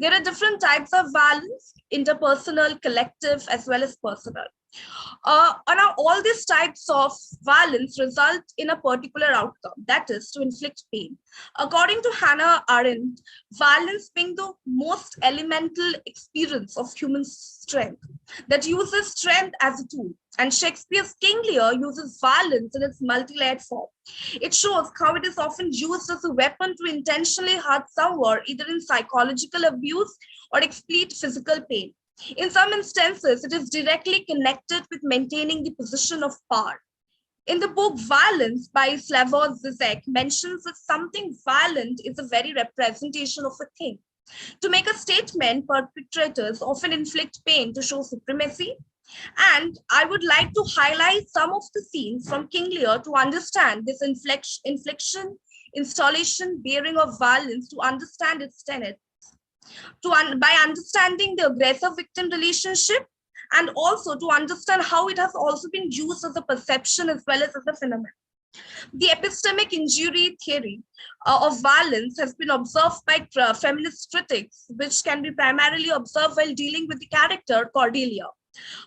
Speaker 4: There are different types of violence: interpersonal, collective, as well as personal. Now, all these types of violence result in a particular outcome, that is, to inflict pain. According to Hannah Arendt, violence being the most elemental experience of human strength that uses strength as a tool. And Shakespeare's King Lear uses violence in its multi-layered form. It shows how it is often used as a weapon to intentionally hurt someone, either in psychological abuse or exploit physical pain. In some instances, it is directly connected with maintaining the position of power. In the book Violence by Slavoj Zizek mentions that something violent is a very representation of a thing. To make a statement, perpetrators often inflict pain to show supremacy. And I would like to highlight some of the scenes from King Lear to understand this infliction, installation, bearing of violence, to understand its tenet. By understanding the aggressor-victim relationship, and also to understand how it has also been used as a perception as well as a phenomenon. The epistemic injury theory of violence has been observed by feminist critics, which can be primarily observed while dealing with the character Cordelia.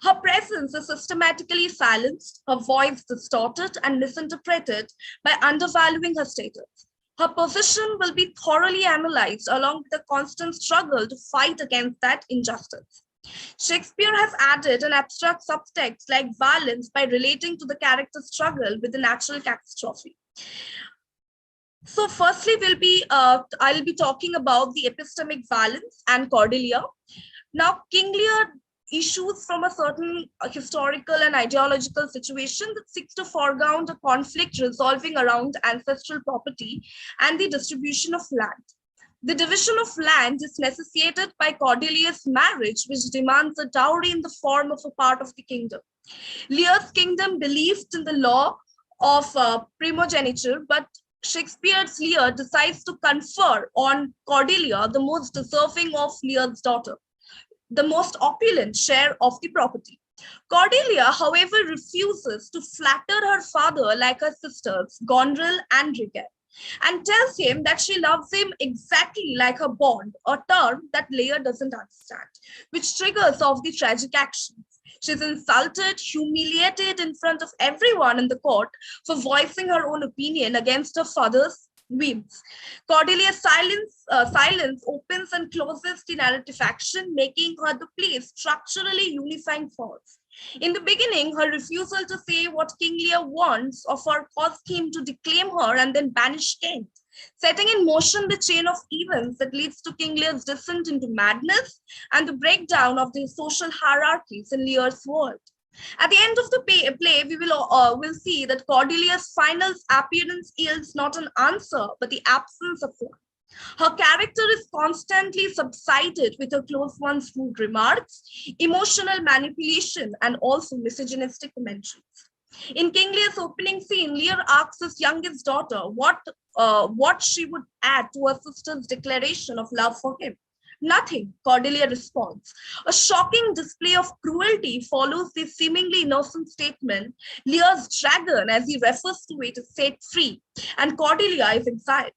Speaker 4: Her presence is systematically silenced, her voice distorted and misinterpreted by undervaluing her status. Her position will be thoroughly analyzed along with a constant struggle to fight against that injustice. Shakespeare has added an abstract subtext like violence by relating to the character's struggle with the natural catastrophe. So firstly, I'll be talking about the epistemic violence and Cordelia. Now, King Lear issues from a certain historical and ideological situation that seeks to foreground a conflict resolving around ancestral property and the distribution of land. The division of land is necessitated by Cordelia's marriage, which demands a dowry in the form of a part of the kingdom. Lear's kingdom believed in the law of primogeniture, but Shakespeare's Lear decides to confer on Cordelia the most deserving of Lear's daughter, the most opulent share of the property. Cordelia, however, refuses to flatter her father like her sisters, Goneril and Rigel, and tells him that she loves him exactly like her bond, a term that Lear doesn't understand, which triggers off the tragic actions. She's insulted, humiliated in front of everyone in the court for voicing her own opinion against her father's whims. Cordelia's silence opens and closes the narrative action, making her the play's structurally unifying force. In the beginning, her refusal to say what King Lear wants of her caused him to declaim her and then banish Kane, setting in motion the chain of events that leads to King Lear's descent into madness and the breakdown of the social hierarchies in Lear's world. At the end of the play, we will see that Cordelia's final appearance yields not an answer, but the absence of one. Her character is constantly subsided with her close ones' rude remarks, emotional manipulation, and also misogynistic commentaries. In King Lear's opening scene, Lear asks his youngest daughter what she would add to her sister's declaration of love for him. Nothing, Cordelia responds. A shocking display of cruelty follows this seemingly innocent statement. Lear's dragon, as he refers to it, is set free, and Cordelia is exiled.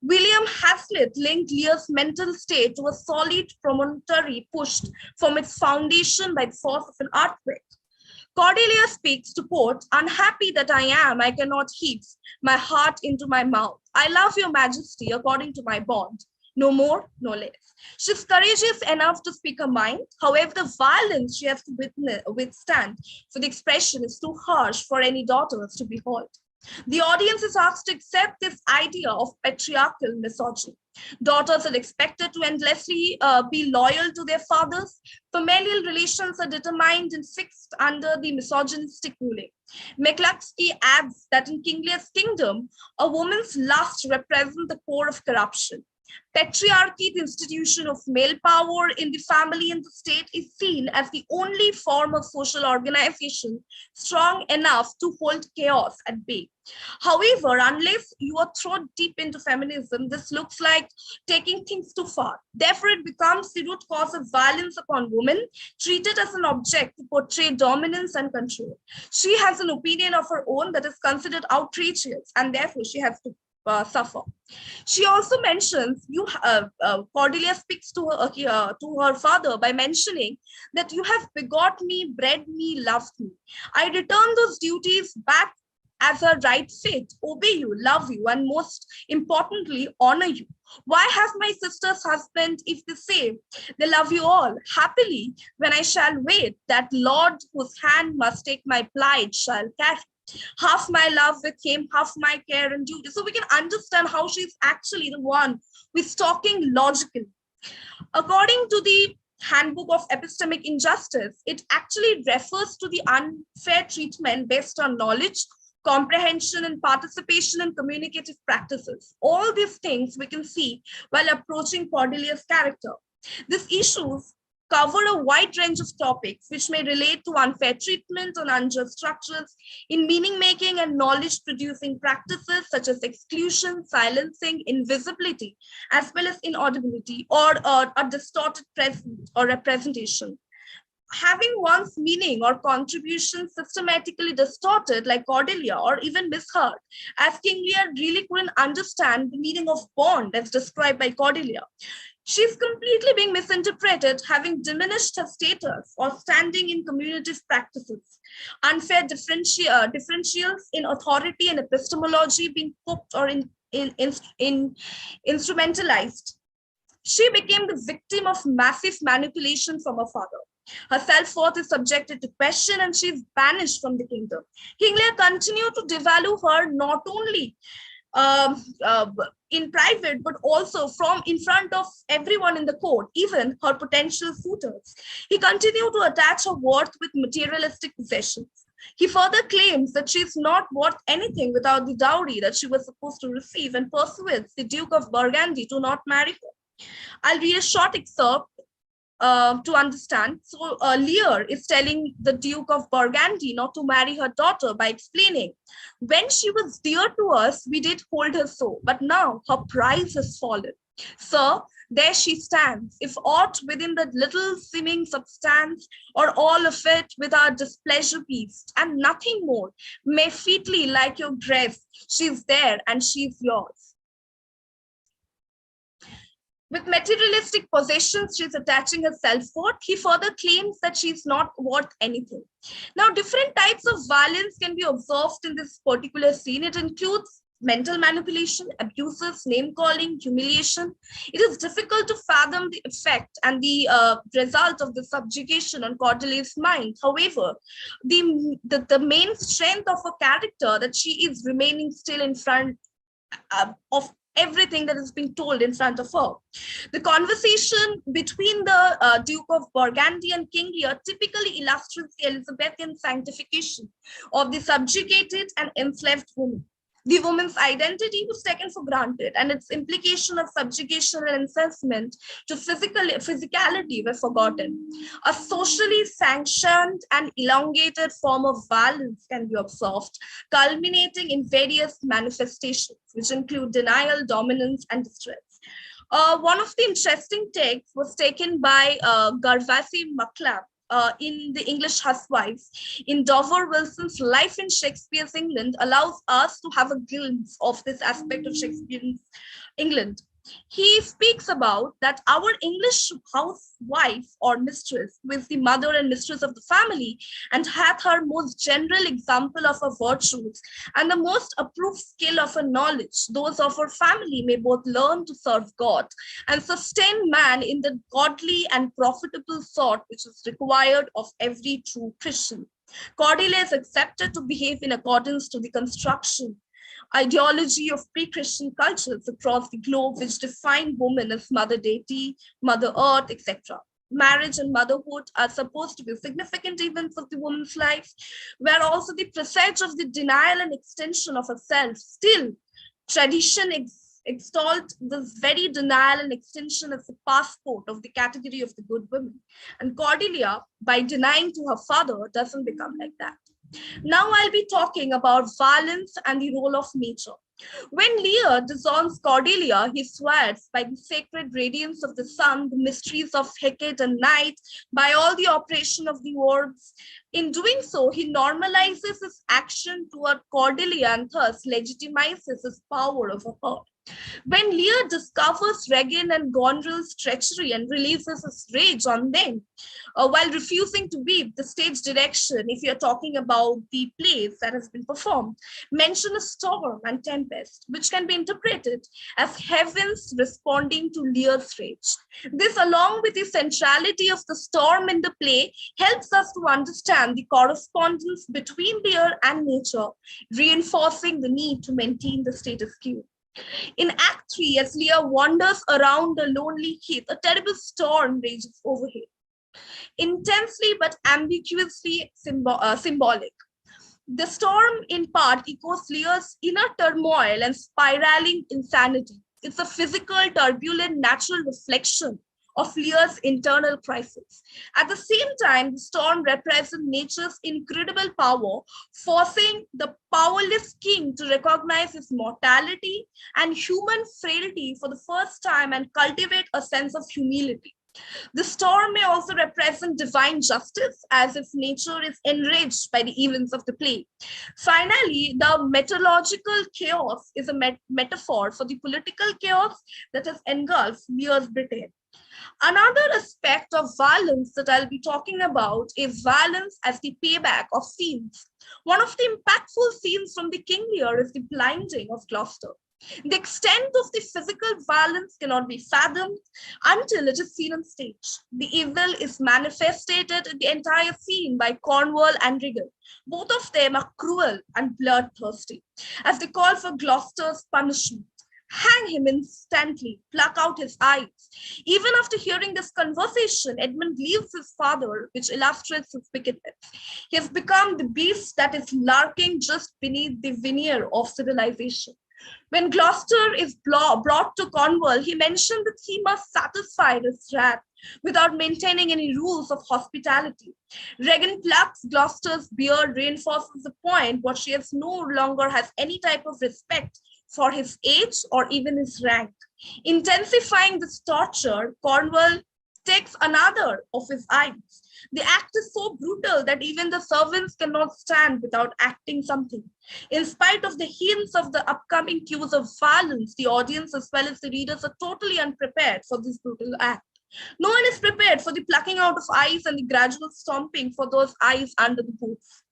Speaker 4: William Hazlitt linked Lear's mental state to a solid promontory pushed from its foundation by the force of an earthquake. Cordelia speaks to quote, "Unhappy that I am, I cannot heave my heart into my mouth. I love your majesty according to my bond. No more, no less." She's courageous enough to speak her mind. However, the violence she has to withstand for the expression is too harsh for any daughters to behold. The audience is asked to accept this idea of patriarchal misogyny. Daughters are expected to endlessly be loyal to their fathers. Familial relations are determined and fixed under the misogynistic ruling. McCluskey adds that in King Lear's kingdom, a woman's lust represents the core of corruption. Patriarchy, the institution of male power in the family and the state, is seen as the only form of social organization strong enough to hold chaos at bay. However, unless you are thrown deep into feminism, this looks like taking things too far. Therefore, it becomes the root cause of violence upon women, treated as an object to portray dominance and control. She has an opinion of her own that is considered outrageous, and therefore she has to suffer. She also mentions Cordelia speaks to her father by mentioning that you have begot me, bred me, loved me. I return those duties back as a right fit, obey you, love you, and most importantly, honor you. Why have my sister's husband if they say they love you all happily when I shall wait? That Lord whose hand must take my plight shall carry. Half my love with him, half my care and duty. So we can understand how she's actually the one who is talking logically. According to the Handbook of Epistemic Injustice, it actually refers to the unfair treatment based on knowledge, comprehension, and participation in communicative practices. All these things we can see while approaching Cordelia's character. These issues cover a wide range of topics which may relate to unfair treatment and unjust structures in meaning-making and knowledge-producing practices such as exclusion, silencing, invisibility, as well as inaudibility or a distorted present or representation. Having one's meaning or contribution systematically distorted like Cordelia or even misheard, as King Lear really couldn't understand the meaning of bond as described by Cordelia. She's completely being misinterpreted, having diminished her status or standing in community's practices. Unfair differentials in authority and epistemology being cooked or instrumentalized. She became the victim of massive manipulation from her father. Her self-worth is subjected to question and she is banished from the kingdom. King Lear continued to devalue her not only in private, but also from in front of everyone in the court, even her potential suitors. He continued to attach her worth with materialistic possessions. He further claims that she is not worth anything without the dowry that she was supposed to receive and persuades the Duke of Burgundy to not marry her. I'll read a short excerpt to understand. So Lear is telling the Duke of Burgundy not to marry her daughter by explaining, when she was dear to us, we did hold her so, but now her price has fallen. Sir, there she stands, if aught within the little seeming substance, or all of it with our displeasure pleased, and nothing more, may featly like your dress, she's there and she's yours. With materialistic possessions, she's attaching her self-worth. He further claims that she's not worth anything. Now, different types of violence can be observed in this particular scene. It includes mental manipulation, abuses, name-calling, humiliation. It is difficult to fathom the effect and the result of the subjugation on Cordelia's mind. However, the main strength of her character, that she is remaining still in front of everything that is being told in front of her. The conversation between the Duke of Burgundy and King Lear typically illustrates the Elizabethan sanctification of the subjugated and enslaved woman. The woman's identity was taken for granted, and its implication of subjugation and enslavement to physicality were forgotten. A socially sanctioned and elongated form of violence can be observed, culminating in various manifestations, which include denial, dominance, and distress. One of the interesting takes was taken by Garvasi Maclab in The English Housewives. In Dover Wilson's Life in Shakespeare's England allows us to have a glimpse of this aspect of Shakespeare's England. He speaks about that our English housewife or mistress, who is the mother and mistress of the family, and hath her most general example of her virtues, and the most approved skill of her knowledge, those of her family may both learn to serve God and sustain man in the godly and profitable sort which is required of every true Christian. Cordelia is accepted to behave in accordance to the construction ideology of pre-Christian cultures across the globe, which define woman as mother deity, mother earth, etc. Marriage and motherhood are supposed to be significant events of the woman's life, where also the presage of the denial and extension of herself. Still, tradition extolled this very denial and extension as a passport of the category of the good woman. And Cordelia, by denying to her father, doesn't become like that. Now I'll be talking about violence and the role of nature. When Lear disowns Cordelia, he swears by the sacred radiance of the sun, the mysteries of Hecate and night, by all the operation of the orbs. In doing so, he normalizes his action toward Cordelia and thus legitimizes his power over her. When Lear discovers Regan and Goneril's treachery and releases his rage on them, while refusing to weep, the stage direction, if you're talking about the plays that has been performed, mention a storm and tempest, which can be interpreted as heavens responding to Lear's rage. This, along with the centrality of the storm in the play, helps us to understand the correspondence between Lear and nature, reinforcing the need to maintain the status quo. In Act 3, as Lear wanders around a lonely heath, a terrible storm rages overhead, intensely but ambiguously symbolic. The storm, in part, echoes Lear's inner turmoil and spiraling insanity. It's a physical, turbulent, natural reflection of Lear's internal crisis. At the same time, the storm represents nature's incredible power, forcing the powerless king to recognize his mortality and human frailty for the first time and cultivate a sense of humility. The storm may also represent divine justice, as if nature is enraged by the events of the play. Finally, the meteorological chaos is a metaphor for the political chaos that has engulfed Lear's Britain. Another aspect of violence that I'll be talking about is violence as the payback of scenes. One of the impactful scenes from the King Lear is the blinding of Gloucester. The extent of the physical violence cannot be fathomed until it is seen on stage. The evil is manifested in the entire scene by Cornwall and Regan. Both of them are cruel and bloodthirsty, as they call for Gloucester's punishment. Hang him instantly, pluck out his eyes. Even after hearing this conversation, Edmund leaves his father, which illustrates his wickedness. He has become the beast that is lurking just beneath the veneer of civilization. When Gloucester is brought to Cornwall, he mentioned that he must satisfy his wrath without maintaining any rules of hospitality. Regan plucks Gloucester's beard, reinforces the point that she no longer has any type of respect for his age or even his rank. Intensifying this torture, Cornwall takes another of his eyes. The act is so brutal that even the servants cannot stand without acting something. In spite of the hints of the upcoming cues of violence, the audience as well as the readers are totally unprepared for this brutal act. No one is prepared for the plucking out of eyes and the gradual stomping for those eyes under the boots.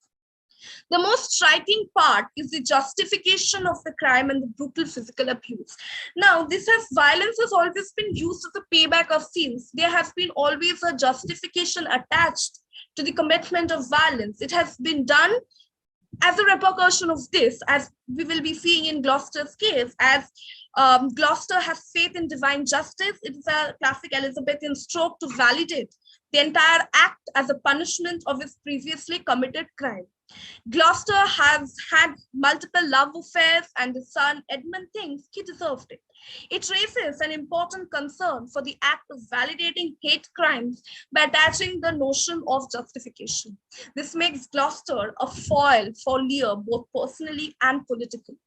Speaker 4: The most striking part is the justification of the crime and the brutal physical abuse. Now, violence has always been used as a payback of sins. There has been always a justification attached to the commitment of violence. It has been done as a repercussion of this, as we will be seeing in Gloucester's case, as Gloucester has faith in divine justice. It is a classic Elizabethan stroke to validate the entire act as a punishment of his previously committed crime. Gloucester has had multiple love affairs, and his son Edmund thinks he deserved it. It raises an important concern for the act of validating hate crimes by attaching the notion of justification. This makes Gloucester a foil for Lear, both personally and politically.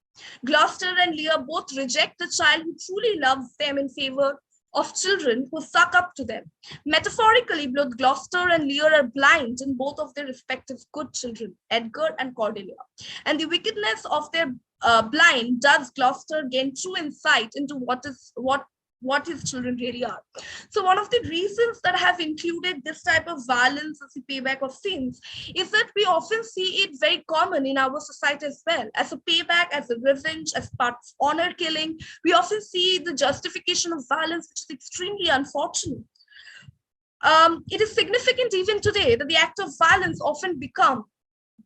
Speaker 4: Gloucester and Lear both reject the child who truly loves them in favor of children who suck up to them. Metaphorically, both Gloucester and Lear are blind in both of their respective good children, Edgar and Cordelia. And the wickedness of their blind does Gloucester gain true insight into what his children really are. So one of the reasons that I have included this type of violence as a payback of sins is that we often see it very common in our society as well. As a payback, as a revenge, as part of honor killing, we often see the justification of violence, which is extremely unfortunate. It is significant even today that the act of violence often become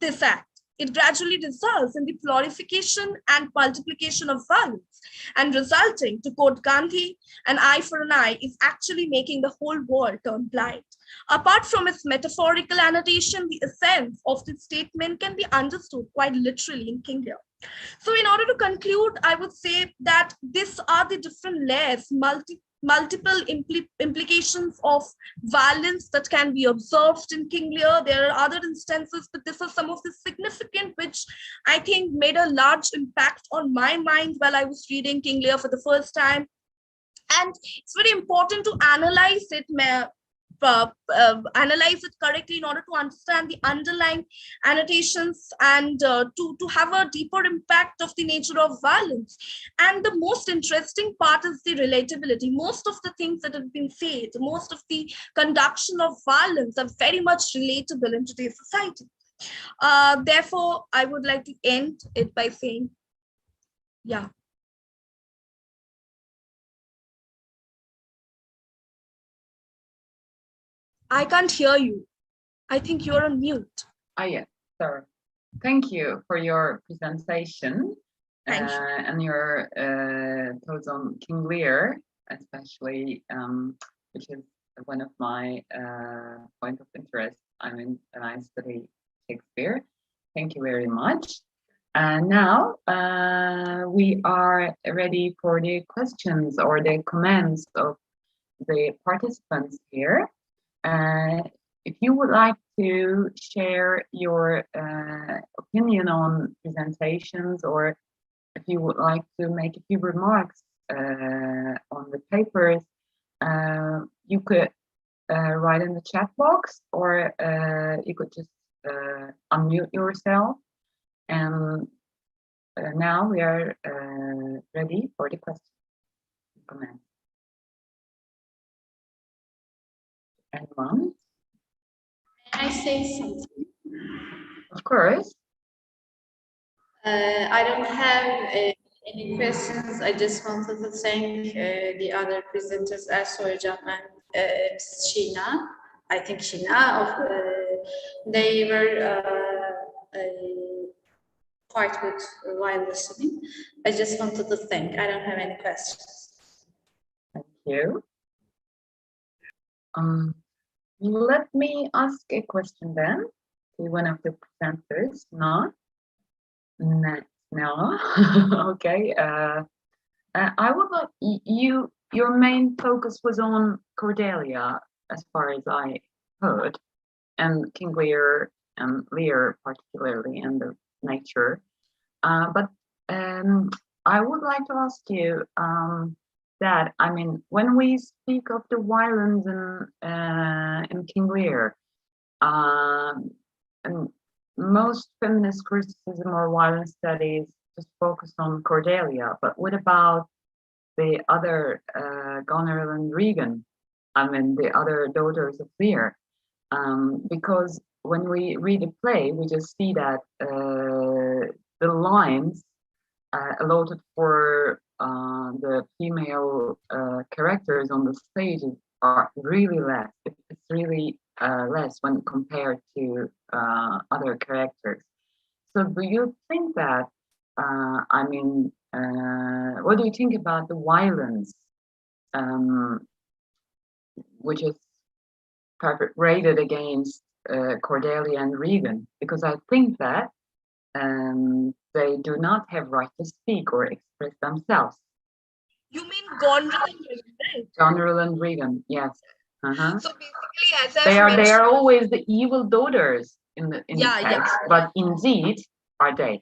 Speaker 4: this act. It gradually results in the glorification and multiplication of violence, and resulting, to quote Gandhi, an eye for an eye is actually making the whole world turn blind. Apart from its metaphorical annotation, the essence of this statement can be understood quite literally in King Lear. So in order to conclude, I would say that these are the different layers, multiple implications of violence that can be observed in King Lear. There are other instances, but these are some of the significant which I think made a large impact on my mind while I was reading King Lear for the first time. And it's very important to analyze it correctly in order to understand the underlying annotations and to have a deeper impact of the nature of violence. And the most interesting part is the relatability. Most of the things that have been said, most of the conduction of violence are very much relatable in today's society. Therefore, I would like to end it by saying, yeah. I can't hear you. I think you're on mute.
Speaker 2: Yeah, sorry. Thank you for your presentation and your thoughts on King Lear, especially, which is one of my points of interest. I mean, when I study Shakespeare. Thank you very much. And now we are ready for the questions or the comments of the participants here. If you would like to share your opinion on presentations, or if you would like to make a few remarks on the papers, you could write in the chat box, or you could just unmute yourself. And now we are ready for the questions and comments. Anyone?
Speaker 1: May I say something?
Speaker 2: Of course.
Speaker 1: I don't have any questions. I just wanted to thank the other presenters, Ersoy Hocam and Sheena. I think Sheena, they were quite good while listening. I just wanted to thank. I don't have any questions.
Speaker 2: Thank you. Let me ask a question then to one of the presenters. No? No. Okay. I would like your main focus was on Cordelia, as far as I heard, and King Lear and Lear particularly, and the nature. But I would like to ask you that, I mean, when we speak of the violence in King Lear, and most feminist criticism or violence studies just focus on Cordelia, but what about the other Goneril and Regan? I mean, the other daughters of Lear, because when we read a play, we just see that the lines allotted for the female characters on the stage are really less. It's really less when compared to other characters. So do you think that, I mean, what do you think about the violence, which is rated against Cordelia and Regan? Because I think that they do not have right to speak or express themselves.
Speaker 4: You mean Goneril and Regan, right?
Speaker 2: Goneril and Regan, yes.
Speaker 4: So basically, as
Speaker 2: they are always the evil daughters in the text, but indeed, are they?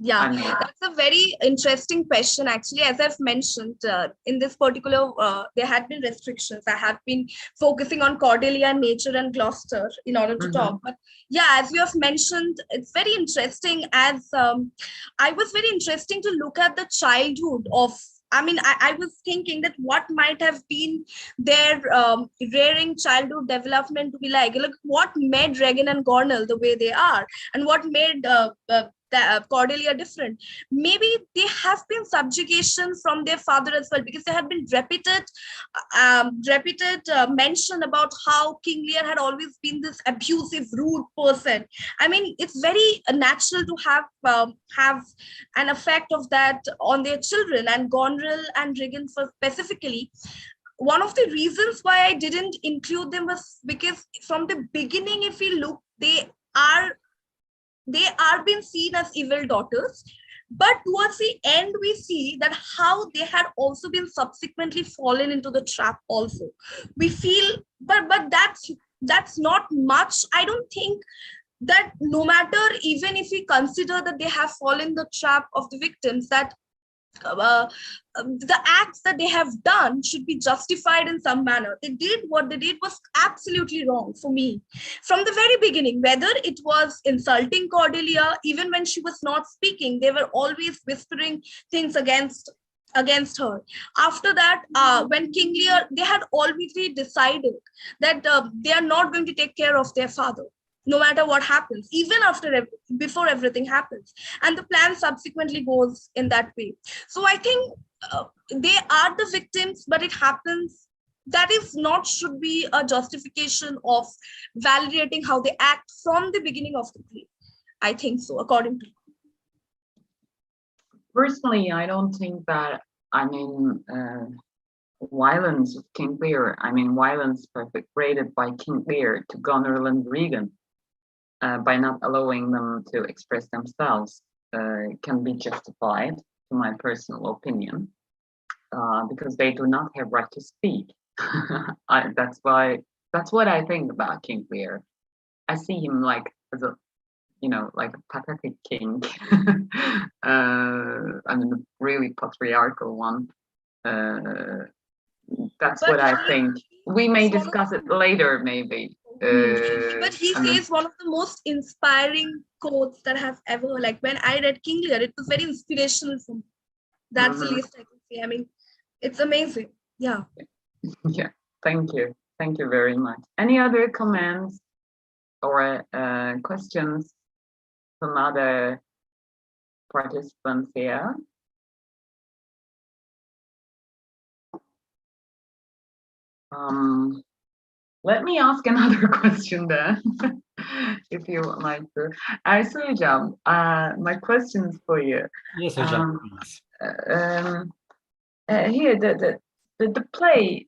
Speaker 4: Yeah,
Speaker 2: I mean,
Speaker 4: that's a very interesting question. Actually, as I've mentioned, in this particular, there had been restrictions. I have been focusing on Cordelia, nature, and Gloucester in order to talk. But yeah, as you have mentioned, it's very interesting. As I was very interesting to look at the childhood of. I mean, I was thinking that what might have been their rearing childhood development to be like what made Regan and Gornell the way they are, and what made Cordelia different. Maybe they have been subjugation from their father as well, because there had been repeated mention about how King Lear had always been this abusive, rude person. I mean, it's very natural to have an effect of that on their children, and Goneril and Regan specifically. One of the reasons why I didn't include them was because from the beginning, if we look, are being seen as evil daughters, but towards the end we see that how they had also been subsequently fallen into the trap also. We feel, but that's not much. I don't think that, no matter, even if we consider that they have fallen the trap of the victims, that the acts that they have done should be justified in some manner. What they did was absolutely wrong for me from the very beginning. Whether it was insulting Cordelia, even when she was not speaking, they were always whispering things against her. After that, when King Lear, they had already decided that they are not going to take care of their father, no matter what happens, even before everything happens, and the plan subsequently goes in that way. So I think they are the victims, but it happens. That is not should be a justification of validating how they act from the beginning of the play. I think so, according to me.
Speaker 2: personally, I don't think that, violence of King Lear, violence perpetrated by King Lear to Goneril and Regan, by not allowing them to express themselves, can be justified, to my personal opinion, because they do not have right to speak. That's what I think about King Lear. I see him like as a, like a pathetic king. A really patriarchal one. That's what I think. We may discuss it later, maybe.
Speaker 4: But he says one of the most inspiring quotes that I have ever, like when I read King Lear, it was very inspirational for me. That's the least I can say. It's amazing. Yeah.
Speaker 2: Yeah, thank you very much. Any other comments or questions from other participants here? Let me ask another question then, if you would like to. Aysu Hocam, my question is for you.
Speaker 3: Yes, Hocam.
Speaker 2: Here, the play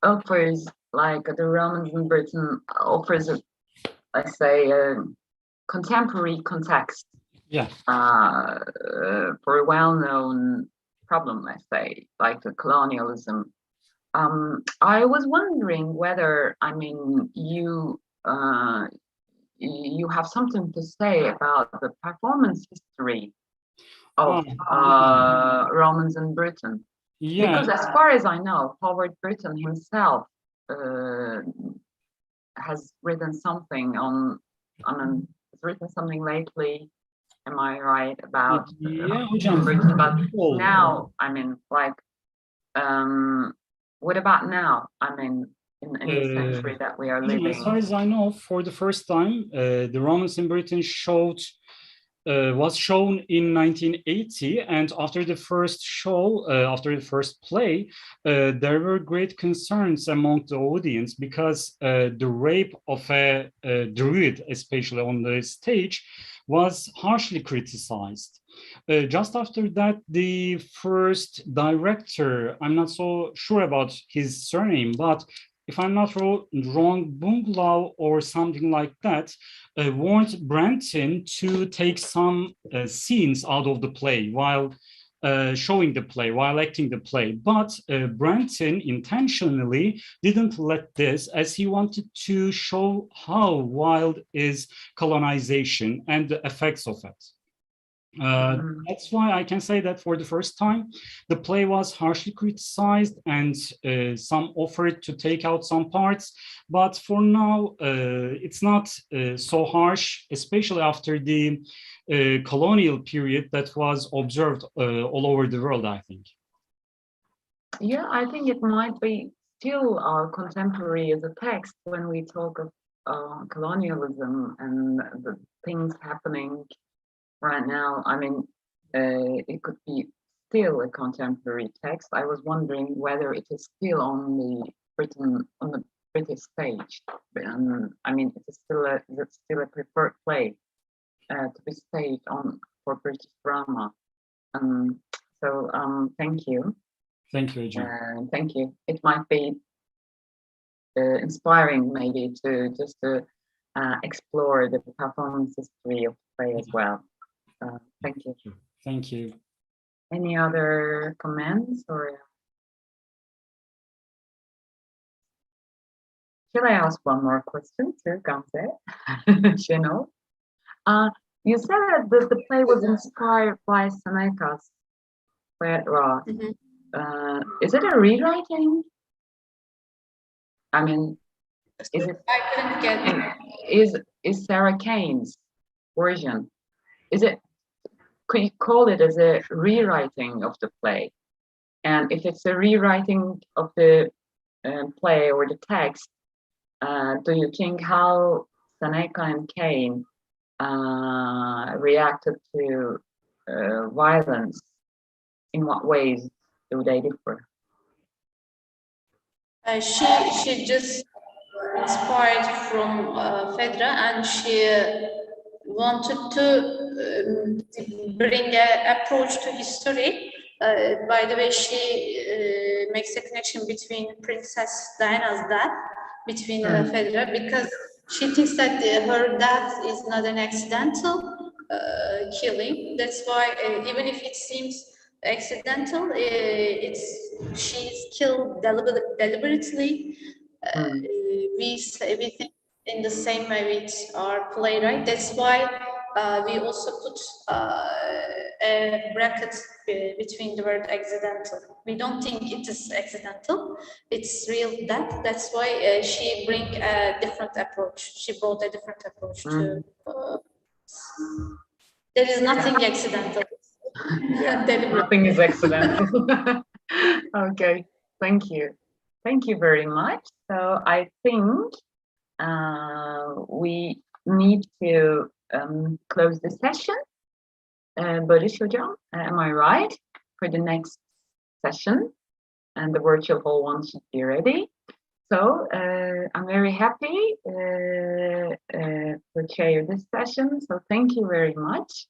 Speaker 2: offers, like the Romans in Britain, offers a, let's say, a contemporary context.
Speaker 3: Yeah.
Speaker 2: For a well-known problem, let's say, like the colonialism. I was wondering whether, you have something to say about the performance history of Romans in Britain. Yeah. Because as far as I know, Howard Britton himself has written something written something lately. Am I right about Britain? But now, what about now? In the century that we are living.
Speaker 3: As far as I know, for the first time, the Romans in Britain was shown in 1980, and after the first show, after the first play, there were great concerns among the audience because the rape of a druid, especially on the stage, was harshly criticized. Just after that, the first director, I'm not so sure about his surname, but if I'm not wrong, Bungalow or something like that, warned Branson to take some scenes out of the play while showing the play, while acting the play. But Branson intentionally didn't let this, as he wanted to show how wild is colonization and the effects of it. That's why I can say that for the first time, the play was harshly criticized and some offered to take out some parts. But for now, it's not so harsh, especially after the colonial period that was observed all over the world, I think.
Speaker 2: Yeah, I think it might be still contemporary as a text when we talk of colonialism and the things happening right now. I mean, it could be still a contemporary text. I was wondering whether it is still on the British stage. I mean, is it still a preferred play to be staged for British drama? So thank you.
Speaker 3: Thank you, Ecem.
Speaker 2: Thank you. It might be inspiring maybe to just explore the performance history of the play as well. Thank you.
Speaker 3: Thank you.
Speaker 2: Any other comments or? Shall I ask one more question to Gamze? You said that the play was inspired by Seneca's Playwright. Is it a rewriting? I mean, is it?
Speaker 1: I couldn't get.
Speaker 2: Is Sarah Kane's version? Is it? Could you call it as a rewriting of the play? And if it's a rewriting of the play or the text, do you think how Seneca and Kane reacted to violence? In what ways do they differ?
Speaker 1: She just inspired from Phaedra, and she wanted to bring an approach to history. By the way, she makes a connection between Princess Diana's death, between Phaedra, because she thinks that her death is not an accidental killing. That's why, even if it seems accidental, she's killed deliberately. We think in the same way with our Playwright. That's why we also put a bracket between the word accidental. We don't think it is accidental. It's real death. That's why she bring a different approach. She brought a different approach to. There is nothing accidental.
Speaker 2: Nothing is accidental. Okay, thank you. Thank you very much. So I think we need to close the session. Barış Hocam, am I right? For the next session, and the virtual hall one should be ready. So I'm very happy to chair this session. So thank you very much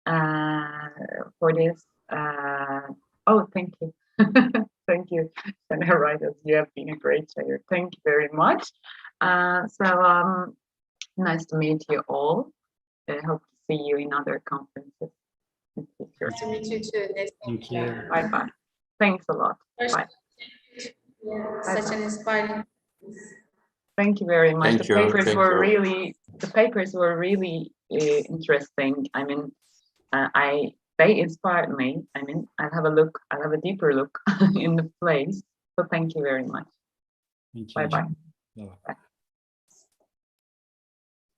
Speaker 2: for this. Oh, thank you. Thank you, Senator Writers. You have been a great chair. Thank you very much. So nice to meet you all. I hope to see you in other conferences.
Speaker 1: Nice to meet you too.
Speaker 3: Thank you.
Speaker 2: Bye bye. Thanks a lot. Bye.
Speaker 1: Such an inspiring.
Speaker 2: Thank you very much.
Speaker 5: Thank
Speaker 2: The
Speaker 5: you.
Speaker 2: papers were really interesting. I mean, they inspired me. I mean, I'll have a deeper look in the plays. So thank you very much.
Speaker 3: Thank you.
Speaker 2: Bye bye.
Speaker 3: Bye.